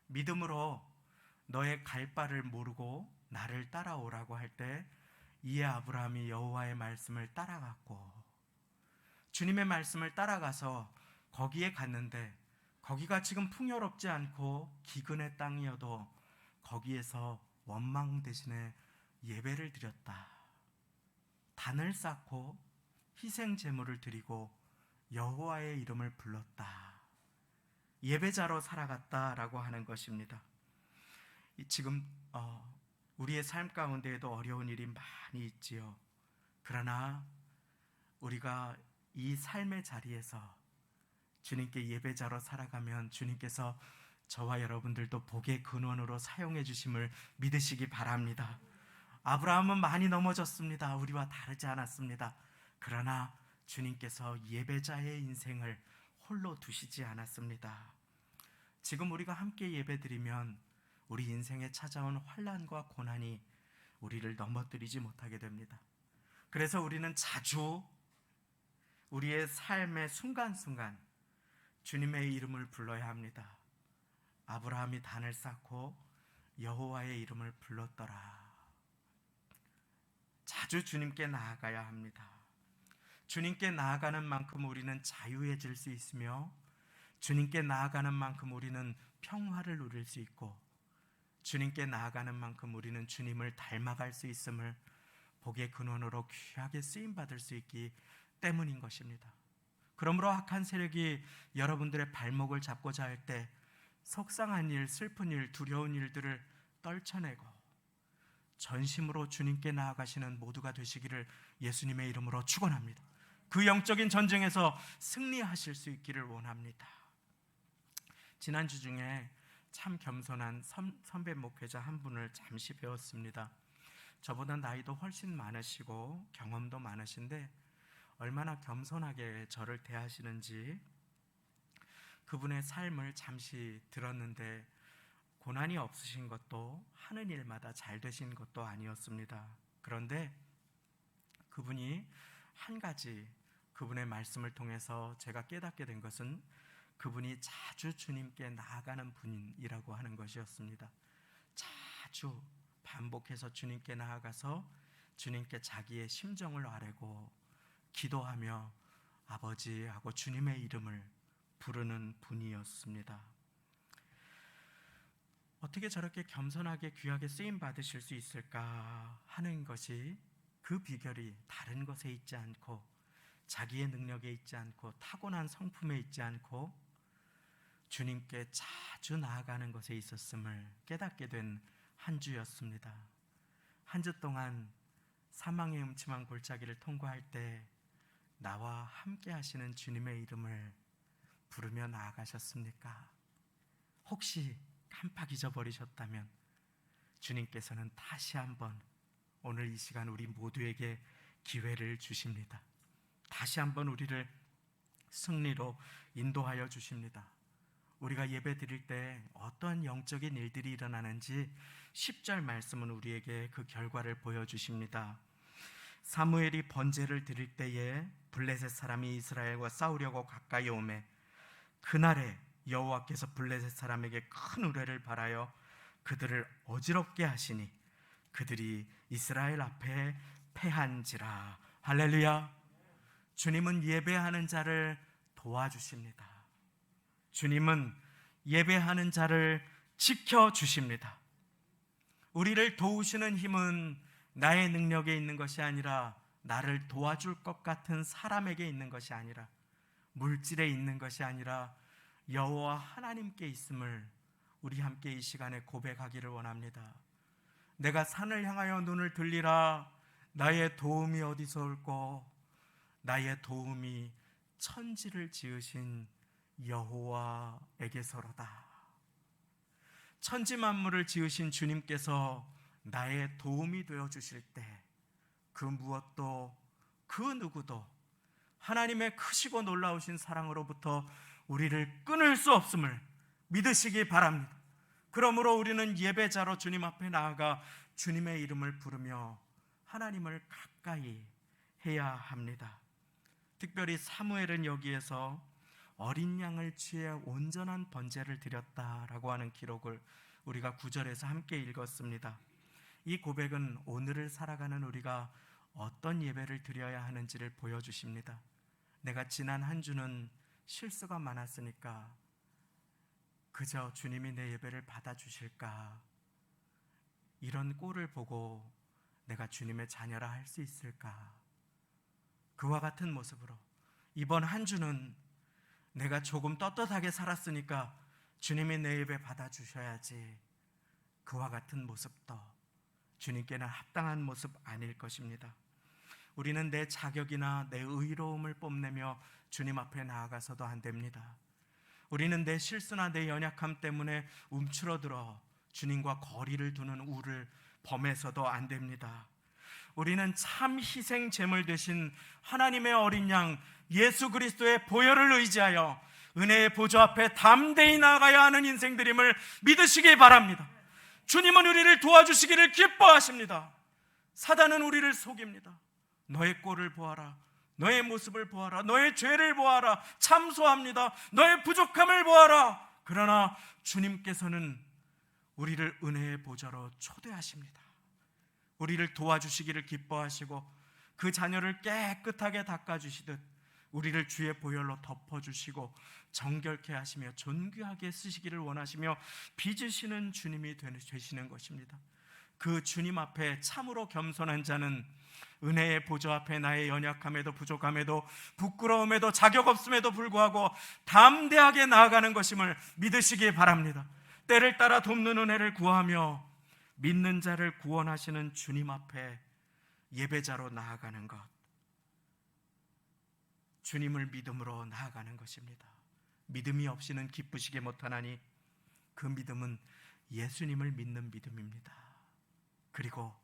[SPEAKER 2] 믿음으로 너의 갈 바를 모르고 나를 따라오라고 할 때 이에 아브라함이 여호와의 말씀을 따라갔고 주님의 말씀을 따라가서 거기에 갔는데 거기가 지금 풍요롭지 않고 기근의 땅이어도 거기에서 원망 대신에 예배를 드렸다. 단을 쌓고 희생 제물을 드리고 여호와의 이름을 불렀다. 예배자로 살아갔다라고 하는 것입니다. 지금 우리의 삶 가운데에도 어려운 일이 많이 있지요. 그러나 우리가 이 삶의 자리에서 주님께 예배자로 살아가면 주님께서 저와 여러분들도 복의 근원으로 사용해 주심을 믿으시기 바랍니다. 아브라함은 많이 넘어졌습니다. 우리와 다르지 않았습니다. 그러나 주님께서 예배자의 인생을 홀로 두시지 않았습니다. 지금 우리가 함께 예배드리면 우리 인생에 찾아온 환난과 고난이 우리를 넘어뜨리지 못하게 됩니다. 그래서 우리는 자주 우리의 삶의 순간순간 주님의 이름을 불러야 합니다. 아브라함이 단을 쌓고 여호와의 이름을 불렀더라. 자주 주님께 나아가야 합니다. 주님께 나아가는 만큼 우리는 자유해질 수 있으며 주님께 나아가는 만큼 우리는 평화를 누릴 수 있고 주님께 나아가는 만큼 우리는 주님을 닮아갈 수 있음을 복의 근원으로 귀하게 쓰임받을 수 있기 때문인 것입니다. 그러므로 악한 세력이 여러분들의 발목을 잡고자 할 때 속상한 일, 슬픈 일, 두려운 일들을 떨쳐내고 전심으로 주님께 나아가시는 모두가 되시기를 예수님의 이름으로 축원합니다. 그 영적인 전쟁에서 승리하실 수 있기를 원합니다. 지난주 중에 참 겸손한 선배 목회자 한 분을 잠시 배웠습니다. 저보다 나이도 훨씬 많으시고 경험도 많으신데 얼마나 겸손하게 저를 대하시는지 그분의 삶을 잠시 들었는데 고난이 없으신 것도 하는 일마다 잘 되신 것도 아니었습니다. 그런데 그분이 한 가지 그분의 말씀을 통해서 제가 깨닫게 된 것은 그분이 자주 주님께 나아가는 분이라고 하는 것이었습니다. 자주 반복해서 주님께 나아가서 주님께 자기의 심정을 아뢰고 기도하며 아버지하고 주님의 이름을 부르는 분이었습니다. 어떻게 저렇게 겸손하게 귀하게 쓰임 받으실 수 있을까 하는 것이 그 비결이 다른 것에 있지 않고 자기의 능력에 있지 않고 타고난 성품에 있지 않고 주님께 자주 나아가는 것에 있었음을 깨닫게 된 한 주였습니다. 한 주 동안 사망의 음침한 골짜기를 통과할 때 나와 함께 하시는 주님의 이름을 부르며 나아가셨습니까? 혹시 깜빡 잊어버리셨다면 주님께서는 다시 한번 오늘 이 시간 우리 모두에게 기회를 주십니다. 다시 한번 우리를 승리로 인도하여 주십니다. 우리가 예배 드릴 때 어떤 영적인 일들이 일어나는지 10절 말씀은 우리에게 그 결과를 보여주십니다. 사무엘이 번제를 드릴 때에 블레셋 사람이 이스라엘과 싸우려고 가까이 오매 그날에 여호와께서 블레셋 사람에게 큰 우레를 발하여 그들을 어지럽게 하시니 그들이 이스라엘 앞에 패한지라. 할렐루야. 주님은 예배하는 자를 도와주십니다. 주님은 예배하는 자를 지켜주십니다. 우리를 도우시는 힘은 나의 능력에 있는 것이 아니라 나를 도와줄 것 같은 사람에게 있는 것이 아니라 물질에 있는 것이 아니라 여호와 하나님께 있음을 우리 함께 이 시간에 고백하기를 원합니다. 내가 산을 향하여 눈을 들리라. 나의 도움이 어디서 올꼬? 나의 도움이 천지를 지으신 여호와에게서로다. 천지 만물을 지으신 주님께서 나의 도움이 되어 주실 때 그 무엇도 그 누구도 하나님의 크시고 놀라우신 사랑으로부터 우리를 끊을 수 없음을 믿으시기 바랍니다. 그러므로 우리는 예배자로 주님 앞에 나아가 주님의 이름을 부르며 하나님을 가까이 해야 합니다. 특별히 사무엘은 여기에서 어린 양을 취해 온전한 번제를 드렸다라고 하는 기록을 우리가 9절에서 함께 읽었습니다. 이 고백은 오늘을 살아가는 우리가 어떤 예배를 드려야 하는지를 보여주십니다. 내가 지난 한 주는 실수가 많았으니까 그저 주님이 내 예배를 받아주실까? 이런 꼴을 보고 내가 주님의 자녀라 할 수 있을까? 그와 같은 모습으로 이번 한 주는 내가 조금 떳떳하게 살았으니까 주님이 내 예배 받아주셔야지. 그와 같은 모습도 주님께는 합당한 모습 아닐 것입니다. 우리는 내 자격이나 내 의로움을 뽐내며 주님 앞에 나아가서도 안 됩니다. 우리는 내 실수나 내 연약함 때문에 움츠러들어 주님과 거리를 두는 우를 범해서도 안 됩니다. 우리는 참 희생 제물 되신 하나님의 어린 양 예수 그리스도의 보혈을 의지하여 은혜의 보좌 앞에 담대히 나아가야 하는 인생들임을 믿으시기 바랍니다. 주님은 우리를 도와주시기를 기뻐하십니다. 사단은 우리를 속입니다. 너의 꼴을 보아라, 너의 모습을 보아라, 너의 죄를 보아라, 참소합니다. 너의 부족함을 보아라. 그러나 주님께서는 우리를 은혜의 보좌로 초대하십니다. 우리를 도와주시기를 기뻐하시고 그 자녀를 깨끗하게 닦아주시듯 우리를 주의 보혈로 덮어주시고 정결케 하시며 존귀하게 쓰시기를 원하시며 빚으시는 주님이 되시는 것입니다. 그 주님 앞에 참으로 겸손한 자는 은혜의 보좌 앞에 나의 연약함에도 부족함에도 부끄러움에도 자격 없음에도 불구하고 담대하게 나아가는 것임을 믿으시기 바랍니다. 때를 따라 돕는 은혜를 구하며 믿는 자를 구원하시는 주님 앞에 예배자로 나아가는 것, 주님을 믿음으로 나아가는 것입니다. 믿음이 없이는 기쁘시게 못하나니 그 믿음은 예수님을 믿는 믿음입니다. 그리고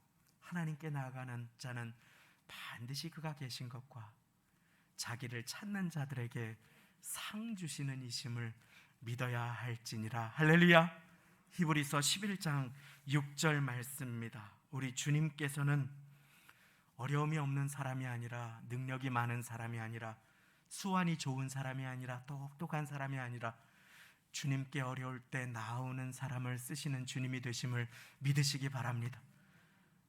[SPEAKER 2] 하나님께 나아가는 자는 반드시 그가 계신 것과 자기를 찾는 자들에게 상 주시는 이심을 믿어야 할지니라. 할렐루야. 히브리서 11장 6절 말씀입니다. 우리 주님께서는 어려움이 없는 사람이 아니라 능력이 많은 사람이 아니라 수완이 좋은 사람이 아니라 똑똑한 사람이 아니라 주님께 어려울 때 나오는 사람을 쓰시는 주님이 되심을 믿으시기 바랍니다.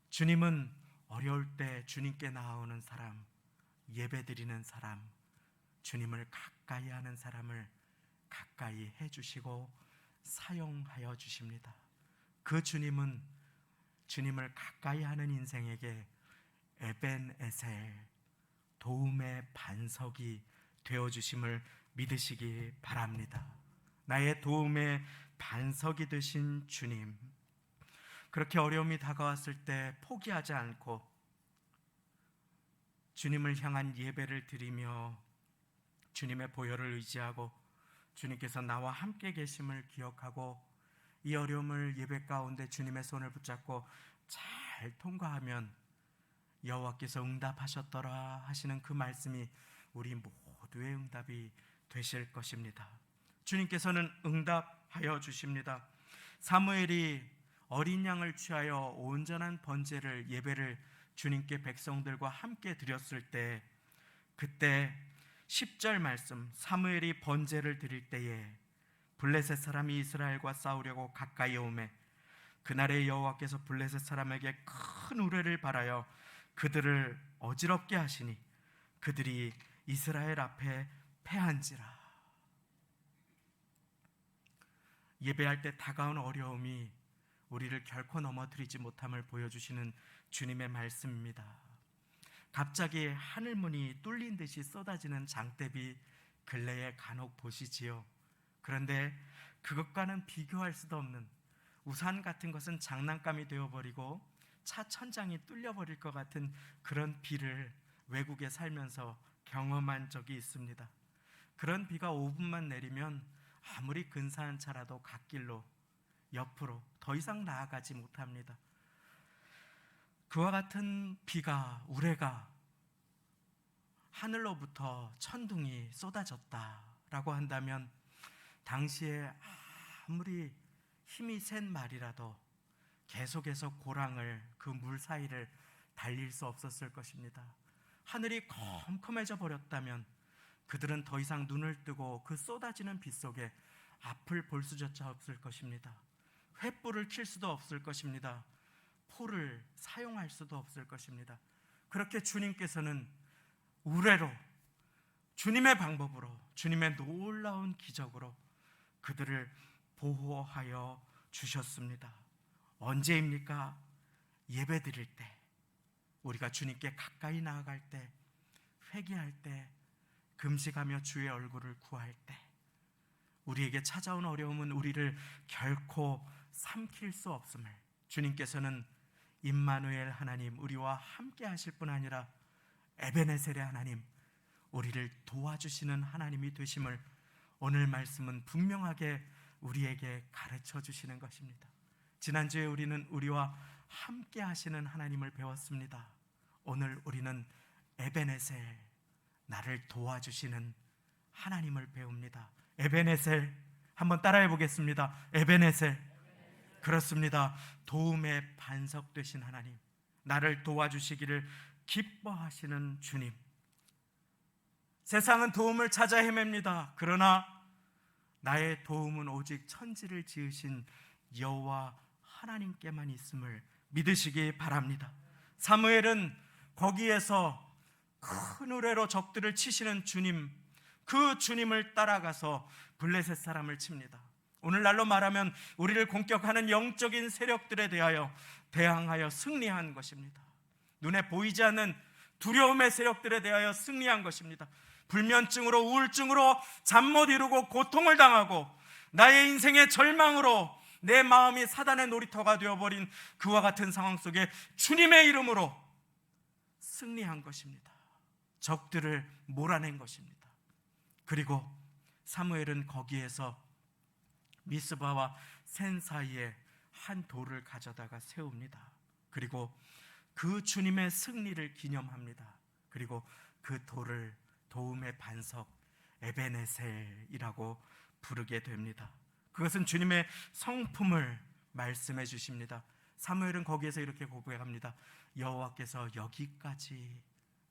[SPEAKER 2] 주님은 어려울 때 주님께 나오는 사람, 예배드리는 사람, 주님을 가까이 하는 사람을 가까이 해주시고 사용하여 주십니다. 그 주님은 주님을 가까이 하는 인생에게 에벤에셀, 도움의 반석이 되어주심을 믿으시기 바랍니다. 나의 도움의 반석이 되신 주님, 그렇게 어려움이 다가왔을 때 포기하지 않고 주님을 향한 예배를 드리며 주님의 보혈을 의지하고 주님께서 나와 함께 계심을 기억하고 이 어려움을 예배 가운데 주님의 손을 붙잡고 잘 통과하면 여호와께서 응답하셨더라 하시는 그 말씀이 우리 모두의 응답이 되실 것입니다. 주님께서는 응답하여 주십니다. 사무엘이 어린 양을 취하여 온전한 번제를 예배를 주님께 백성들과 함께 드렸을 때, 그때 10절 말씀, 사무엘이 번제를 드릴 때에 블레셋 사람이 이스라엘과 싸우려고 가까이 오매 그날에 여호와께서 블레셋 사람에게 큰 우레를 발하여 그들을 어지럽게 하시니 그들이 이스라엘 앞에 패한지라. 예배할 때 다가온 어려움이 우리를 결코 넘어뜨리지 못함을 보여주시는 주님의 말씀입니다. 갑자기 하늘문이 뚫린 듯이 쏟아지는 장대비 근래에 간혹 보시지요. 그런데 그것과는 비교할 수도 없는, 우산 같은 것은 장난감이 되어버리고 차 천장이 뚫려버릴 것 같은 그런 비를 외국에 살면서 경험한 적이 있습니다. 그런 비가 5분만 내리면 아무리 근사한 차라도 갓길로 옆으로 더 이상 나아가지 못합니다. 그와 같은 비가, 우레가 하늘로부터 천둥이 쏟아졌다라고 한다면 당시에 아무리 힘이 센 말이라도 계속해서 고랑을, 그 물 사이를 달릴 수 없었을 것입니다. 하늘이 컴컴해져 버렸다면 그들은 더 이상 눈을 뜨고 그 쏟아지는 비 속에 앞을 볼 수조차 없을 것입니다. 횃불을 킬 수도 없을 것입니다. 포를 사용할 수도 없을 것입니다. 그렇게 주님께서는 우레로, 주님의 방법으로, 주님의 놀라운 기적으로 그들을 보호하여 주셨습니다. 언제입니까? 예배 드릴 때, 우리가 주님께 가까이 나아갈 때, 회개할 때, 금식하며 주의 얼굴을 구할 때, 우리에게 찾아온 어려움은 우리를 결코 삼킬 수 없음을 주님께서는 임마누엘 하나님, 우리와 함께 하실 뿐 아니라 에베네셀의 하나님, 우리를 도와주시는 하나님이 되심을 오늘 말씀은 분명하게 우리에게 가르쳐 주시는 것입니다. 지난주에 우리는 우리와 함께 하시는 하나님을 배웠습니다. 오늘 우리는 에베네셀, 나를 도와주시는 하나님을 배웁니다. 에베네셀, 한번 따라해 보겠습니다. 에베네셀. 그렇습니다. 도움의 반석 되신 하나님, 나를 도와주시기를 기뻐하시는 주님. 세상은 도움을 찾아 헤맵니다. 그러나 나의 도움은 오직 천지를 지으신 여호와 하나님께만 있음을 믿으시기 바랍니다. 사무엘은 거기에서 큰 우레로 적들을 치시는 주님, 그 주님을 따라가서 블레셋 사람을 칩니다. 오늘날로 말하면 우리를 공격하는 영적인 세력들에 대항하여 승리한 것입니다. 눈에 보이지 않는 두려움의 세력들에 대하여 승리한 것입니다. 불면증으로, 우울증으로 잠 못 이루고 고통을 당하고 나의 인생의 절망으로 내 마음이 사단의 놀이터가 되어버린 그와 같은 상황 속에 주님의 이름으로 승리한 것입니다. 적들을 몰아낸 것입니다. 그리고 사무엘은 거기에서 미스바와 센 사이에 한 돌을 가져다가 세웁니다. 그리고 그 주님의 승리를 기념합니다. 그리고 그 돌을 도움의 반석 에베네셀이라고 부르게 됩니다. 그것은 주님의 성품을 말씀해 주십니다. 사무엘은 거기에서 이렇게 고백합니다. 여호와께서 여기까지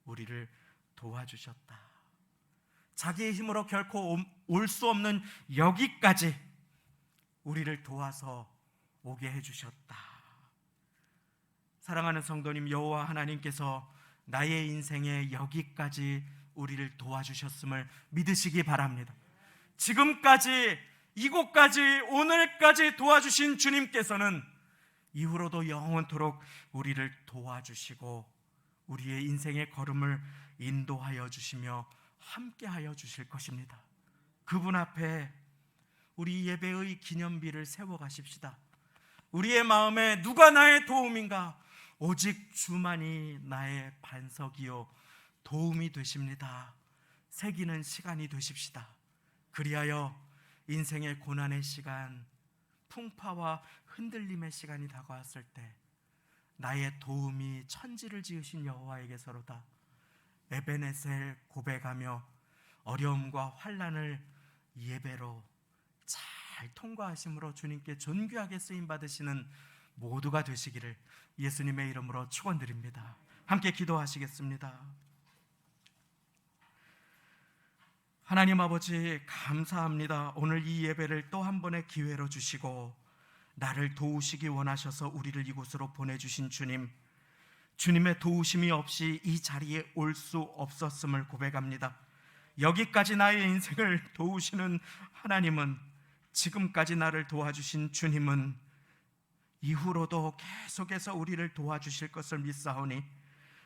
[SPEAKER 2] 우리를 도와주셨다. 자기의 힘으로 결코 올 수 없는 여기까지 우리를 도와서 오게 해주셨다. 사랑하는 성도님, 여호와 하나님께서 나의 인생에 여기까지 우리를 도와주셨음을 믿으시기 바랍니다. 지금까지, 이곳까지, 오늘까지 도와주신 주님께서는 이후로도 영원토록 우리를 도와주시고 우리의 인생의 걸음을 인도하여 주시며 함께하여 주실 것입니다. 그분 앞에 우리 예배의 기념비를 세워 가십시다. 우리의 마음에 누가 나의 도움인가? 오직 주만이 나의 반석이요 도움이 되십니다. 새기는 시간이 되십시다. 그리하여 인생의 고난의 시간, 풍파와 흔들림의 시간이 다가왔을 때 나의 도움이 천지를 지으신 여호와에게서로다. 에베네셀 고백하며 어려움과 환난을 예배로 잘 통과하심으로 주님께 존귀하게 쓰임 받으시는 모두가 되시기를 예수님의 이름으로 축원드립니다. 함께 기도하시겠습니다. 하나님 아버지, 감사합니다. 오늘 이 예배를 또 한 번의 기회로 주시고 나를 도우시기 원하셔서 우리를 이곳으로 보내주신 주님, 주님의 도우심이 없이 이 자리에 올 수 없었음을 고백합니다. 여기까지 나의 인생을 도우시는 하나님은, 지금까지 나를 도와주신 주님은 이후로도 계속해서 우리를 도와주실 것을 믿사오니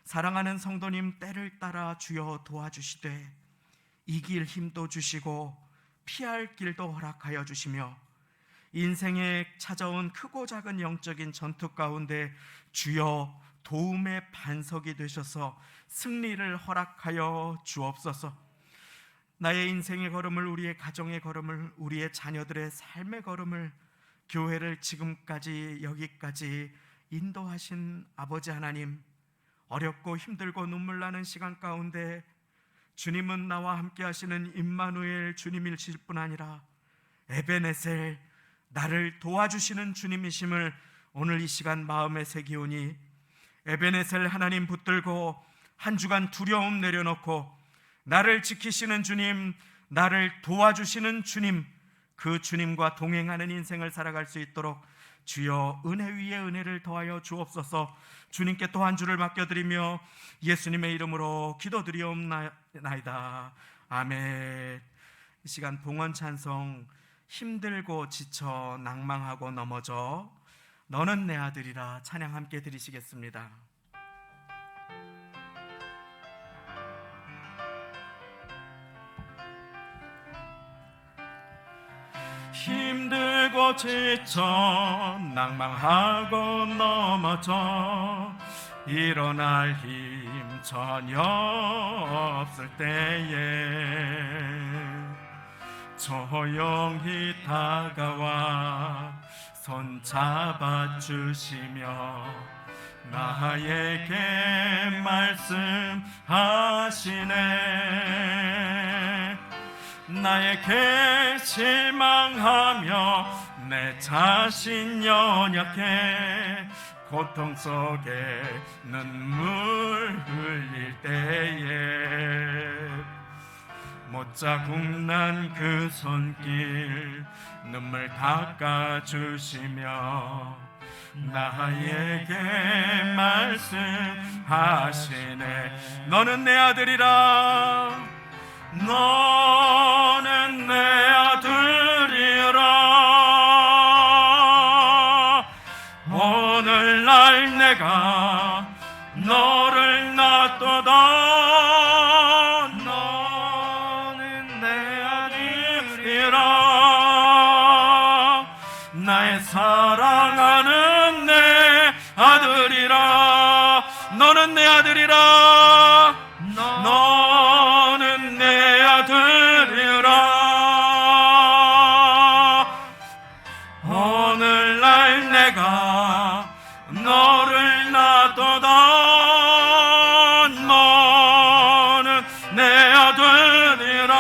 [SPEAKER 2] 사랑하는 성도님, 때를 따라 주여 도와주시되 이길 힘도 주시고 피할 길도 허락하여 주시며 인생에 찾아온 크고 작은 영적인 전투 가운데 주여 도움의 반석이 되셔서 승리를 허락하여 주옵소서. 나의 인생의 걸음을, 우리의 가정의 걸음을, 우리의 자녀들의 삶의 걸음을, 교회를 지금까지 여기까지 인도하신 아버지 하나님, 어렵고 힘들고 눈물 나는 시간 가운데 주님은 나와 함께 하시는 임마누엘 주님이실 뿐 아니라 에베네셀, 나를 도와주시는 주님이심을 오늘 이 시간 마음에 새기오니 에베네셀 하나님 붙들고 한 주간 두려움 내려놓고 나를 지키시는 주님, 나를 도와주시는 주님, 그 주님과 동행하는 인생을 살아갈 수 있도록 주여 은혜 위에 은혜를 더하여 주옵소서. 주님께 또 한 주를 맡겨드리며 예수님의 이름으로 기도드리옵나이다. 아멘. 이 시간 봉헌 찬송 힘들고 지쳐 낭망하고 넘어져 너는 내 아들이라 찬양 함께 드리시겠습니다. 힘들고 지쳐 낭망하고 넘어져 일어날 힘 전혀 없을 때에 조용히 다가와 손 잡아주시며 나에게 말씀하시네. 나에게 실망하며 내 자신 연약해 고통 속에 눈물 흘릴 때에 못자국 난 그 손길 눈물 닦아주시며 나에게 말씀하시네. 너는 내 아들이라. 너는 내 아들이라. 오늘날 내가 너를 낳도다. 너는 내 아들이라. 나의 사랑하는 내 아들이라. 너는 내 아들이라. 너는 내 아들이라. 오늘날 내가 너를 낳도다. 너는 내 아들이라.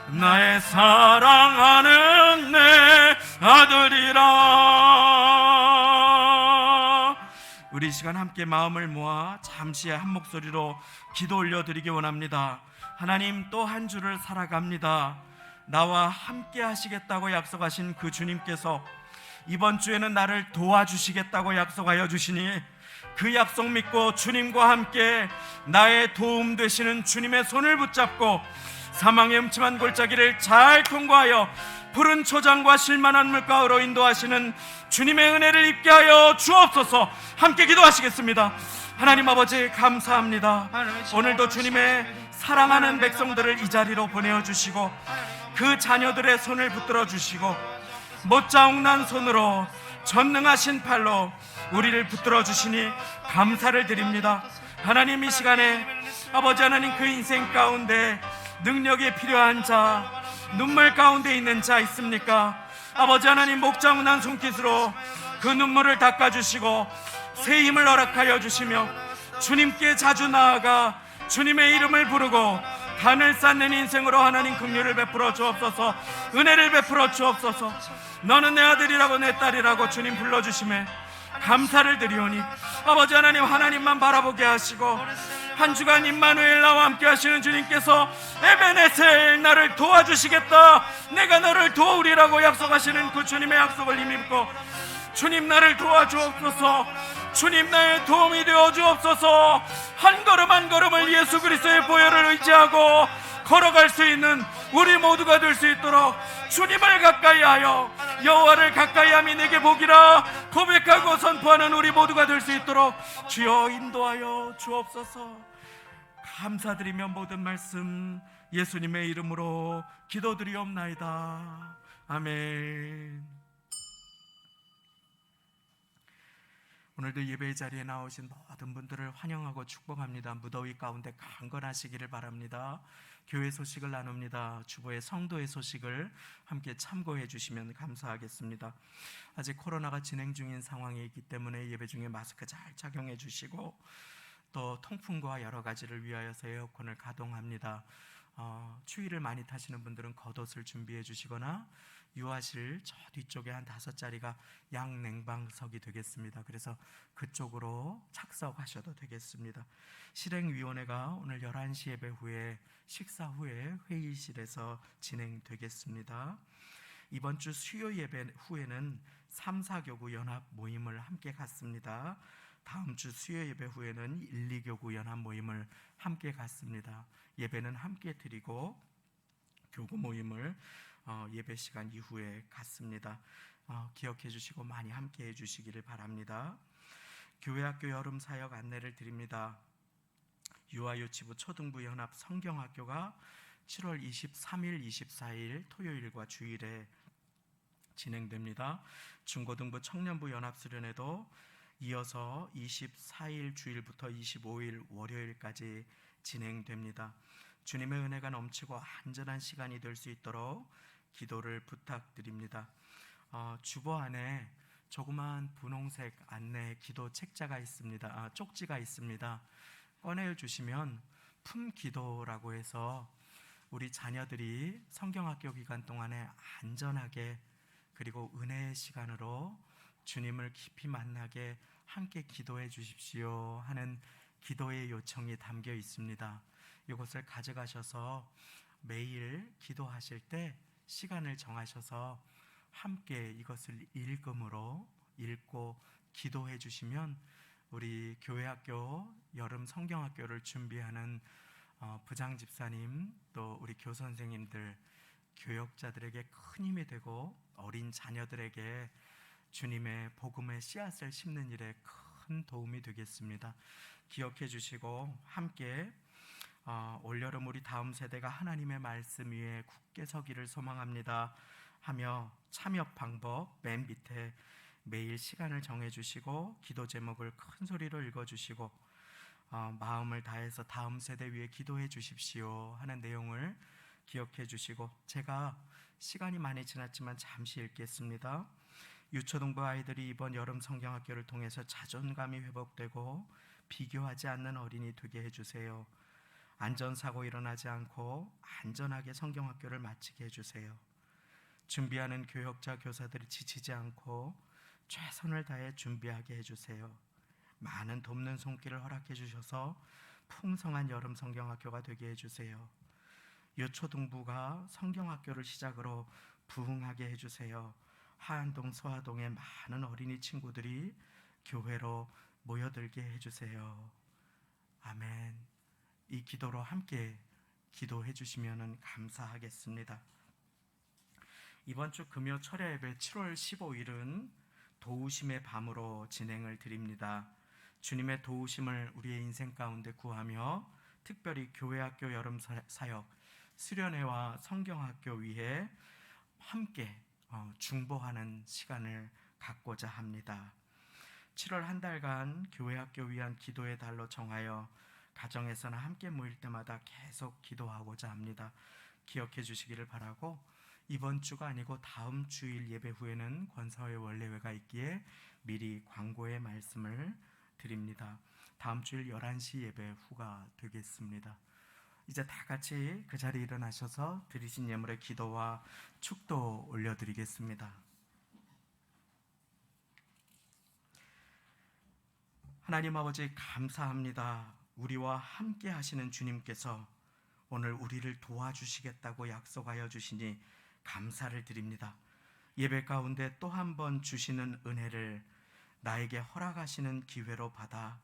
[SPEAKER 2] 나의 사랑하는 내 아들이라. 우리 시간 함께 마음을 모아 잠시 한 목소리로 기도 올려드리기 원합니다. 하나님, 또 한 주를 살아갑니다. 나와 함께 하시겠다고 약속하신 그 주님께서 이번 주에는 나를 도와주시겠다고 약속하여 주시니 그 약속 믿고 주님과 함께 나의 도움 되시는 주님의 손을 붙잡고 사망의 음침한 골짜기를 잘 통과하여 푸른 초장과 실만한 물가로 인도하시는 주님의 은혜를 입게 하여 주옵소서. 함께 기도하시겠습니다. 하나님 아버지, 감사합니다. 오늘도 주님의 사랑하는 백성들을 이 자리로 보내어 주시고 그 자녀들의 손을 붙들어 주시고 못자국난 손으로 전능하신 팔로 우리를 붙들어 주시니 감사를 드립니다. 하나님, 이 시간에 아버지 하나님, 그 인생 가운데 능력이 필요한 자, 눈물 가운데 있는 자 있습니까? 아버지 하나님, 목자국난 손깃으로 그 눈물을 닦아주시고 새 힘을 허락하여 주시며 주님께 자주 나아가 주님의 이름을 부르고 단을 쌓는 인생으로 하나님 긍휼을 베풀어 주옵소서. 은혜를 베풀어 주옵소서. 너는 내 아들이라고 내 딸이라고 주님 불러주심에 감사를 드리오니 아버지 하나님, 하나님만 바라보게 하시고 한 주간 임마누엘 나와 함께 하시는 주님께서 에베네셀, 나를 도와주시겠다, 내가 너를 도우리라고 약속하시는 그 주님의 약속을 힘입고 주님, 나를 도와주옵소서. 주님, 나의 도움이 되어 주옵소서. 한 걸음 한 걸음을 예수 그리스도의 보혈을 의지하고 걸어갈 수 있는 우리 모두가 될 수 있도록 주님을 가까이 하여 여호와를 가까이 함이 내게 복이라 고백하고 선포하는 우리 모두가 될 수 있도록 주여 인도하여 주옵소서. 감사드리며 모든 말씀 예수님의 이름으로 기도드리옵나이다. 아멘. 오늘도 예배의 자리에 나오신 모든 분들을 환영하고 축복합니다. 무더위 가운데 강건하시기를 바랍니다. 교회 소식을 나눕니다. 주보의 성도의 소식을 함께 참고해 주시면 감사하겠습니다. 아직 코로나가 진행 중인 상황에 있기 때문에 예배 중에 마스크 잘 착용해 주시고 또 통풍과 여러 가지를 위하여서 에어컨을 가동합니다. 추위를 많이 타시는 분들은 겉옷을 준비해 주시거나 유아실 저 뒤쪽에 한 5자리가 양냉방석이 되겠습니다. 그래서 그쪽으로 착석하셔도 되겠습니다. 실행위원회가 오늘 11시 예배 후에 식사 후에 회의실에서 진행되겠습니다. 이번 주 수요 예배 후에는 3, 4교구 연합 모임을 함께 갖습니다. 다음 주 수요 예배 후에는 1, 2교구 연합 모임을 함께 갖습니다. 예배는 함께 드리고 교구 모임을 예배 시간 이후에 갖습니다. 기억해 주시고 많이 함께 해 주시기를 바랍니다. 교회학교 여름 사역 안내를 드립니다. 유아유치부 초등부 연합 성경학교가 7월 23일, 24일 토요일과 주일에 진행됩니다. 중고등부 청년부 연합수련회도 이어서 24일 주일부터 25일 월요일까지 진행됩니다. 주님의 은혜가 넘치고 안전한 시간이 될 수 있도록 기도를 부탁드립니다. 주보 안에 조그마한 분홍색 안내 기도 책자가 있습니다. 쪽지가 있습니다. 꺼내주시면 품기도라고 해서 우리 자녀들이 성경학교 기간 동안에 안전하게 그리고 은혜의 시간으로 주님을 깊이 만나게 함께 기도해 주십시오 하는 기도의 요청이 담겨 있습니다. 이것을 가져가셔서 매일 기도하실 때 시간을 정하셔서 함께 이것을 읽고 기도해 주시면 우리 교회학교 여름 성경학교를 준비하는 부장 집사님 또 우리 교선생님들 교역자들에게 큰 힘이 되고 어린 자녀들에게 주님의 복음의 씨앗을 심는 일에 큰 도움이 되겠습니다. 기억해 주시고 함께 올여름 우리 다음 세대가 하나님의 말씀 위에 굳게 서기를 소망합니다 하며 참여 방법 맨 밑에 매일 시간을 정해주시고 기도 제목을 큰 소리로 읽어주시고 마음을 다해서 다음 세대 위해 기도해 주십시오 하는 내용을 기억해 주시고 제가 시간이 많이 지났지만 잠시 읽겠습니다. 유초등부 아이들이 이번 여름 성경학교를 통해서 자존감이 회복되고 비교하지 않는 어린이 되게 해주세요. 안전사고 일어나지 않고 안전하게 성경학교를 마치게 해주세요. 준비하는 교역자 교사들이 지치지 않고 최선을 다해 준비하게 해주세요. 많은 돕는 손길을 허락해 주셔서 풍성한 여름 성경학교가 되게 해주세요. 유초등부가 성경학교를 시작으로 부흥하게 해주세요. 하안동 소아동의 많은 어린이 친구들이 교회로 모여들게 해주세요. 아멘. 이 기도로 함께 기도해 주시면 감사하겠습니다. 이번 주 금요 철야 예배 7월 15일은 도우심의 밤으로 진행을 드립니다. 주님의 도우심을 우리의 인생 가운데 구하며 특별히 교회학교 여름 사역 수련회와 성경학교 위에 함께 중보하는 시간을 갖고자 합니다. 7월 한 달간 교회학교 위한 기도의 달로 정하여 가정에서나 함께 모일 때마다 계속 기도하고자 합니다. 기억해 주시기를 바라고 이번 주가 아니고 다음 주일 예배 후에는 권사회 원례회가 있기에 미리 광고의 말씀을 드립니다. 다음 주일 11시 예배 후가 되겠습니다. 이제 다 같이 그 자리에 일어나셔서 드리신 예물의 기도와 축도 올려드리겠습니다. 하나님 아버지 감사합니다. 우리와 함께 하시는 주님께서 오늘 우리를 도와주시겠다고 약속하여 주시니 감사를 드립니다. 예배 가운데 또 한 번 주시는 은혜를 나에게 허락하시는 기회로 받아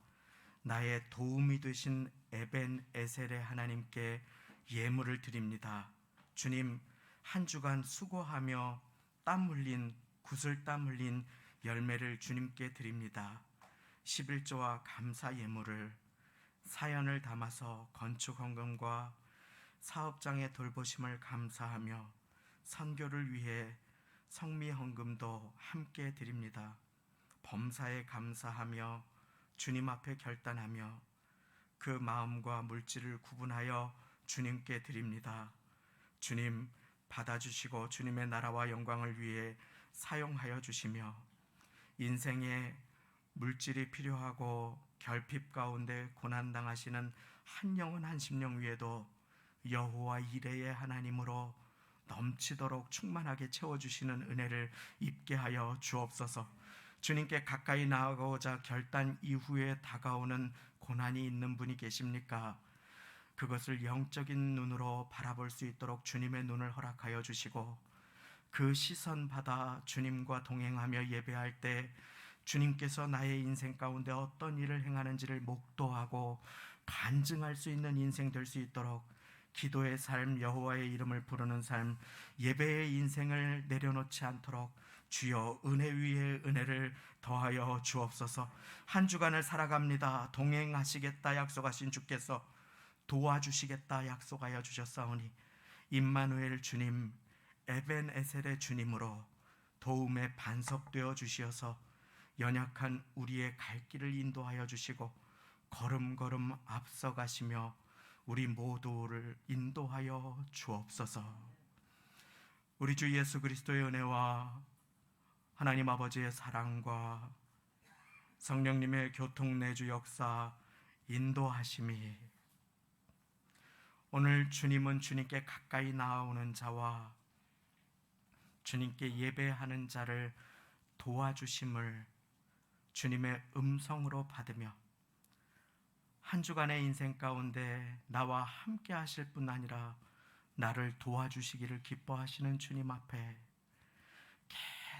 [SPEAKER 2] 나의 도움이 되신 에벤 에셀의 하나님께 예물을 드립니다. 주님, 한 주간 수고하며 땀 흘린 구슬땀 흘린 열매를 주님께 드립니다. 11조와 감사 예물을 사연을 담아서 건축 헌금과 사업장의 돌보심을 감사하며 선교를 위해 성미 헌금도 함께 드립니다. 범사에 감사하며 주님 앞에 결단하며 그 마음과 물질을 구분하여 주님께 드립니다. 주님 받아주시고 주님의 나라와 영광을 위해 사용하여 주시며 인생에 물질이 필요하고 결핍 가운데 고난당하시는 한 영혼 한 심령 위에도 여호와 이레의 하나님으로 넘치도록 충만하게 채워주시는 은혜를 입게 하여 주옵소서. 주님께 가까이 나아가고자 결단 이후에 다가오는 고난이 있는 분이 계십니까? 그것을 영적인 눈으로 바라볼 수 있도록 주님의 눈을 허락하여 주시고 그 시선 받아 주님과 동행하며 예배할 때 주님께서 나의 인생 가운데 어떤 일을 행하는지를 목도하고 간증할 수 있는 인생 될 수 있도록 기도의 삶, 여호와의 이름을 부르는 삶, 예배의 인생을 내려놓지 않도록 주여 은혜 위에 은혜를 더하여 주옵소서. 한 주간을 살아갑니다. 동행하시겠다 약속하신 주께서 도와주시겠다 약속하여 주셨사오니 임마누엘 주님, 에벤에셀의 주님으로 도움의 반석되어 주시어서 연약한 우리의 갈 길을 인도하여 주시고 걸음걸음 앞서가시며 우리 모두를 인도하여 주옵소서. 우리 주 예수 그리스도의 은혜와 하나님 아버지의 사랑과 성령님의 교통내주 역사 인도하심이 오늘 주님은 주님께 가까이 나아오는 자와 주님께 예배하는 자를 도와주심을 주님의 음성으로 받으며 한 주간의 인생 가운데 나와 함께 하실 뿐 아니라 나를 도와주시기를 기뻐하시는 주님 앞에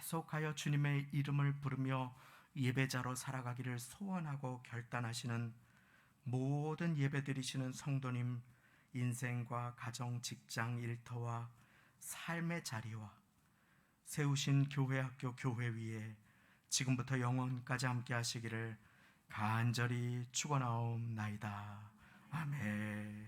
[SPEAKER 2] 계속하여 주님의 이름을 부르며 예배자로 살아가기를 소원하고 결단하시는 모든 예배드리시는 성도님, 인생과 가정, 직장, 일터와 삶의 자리와 세우신 교회, 학교, 교회 위에 지금부터 영원까지 함께 하시기를 간절히 축원하옵나이다. 아멘.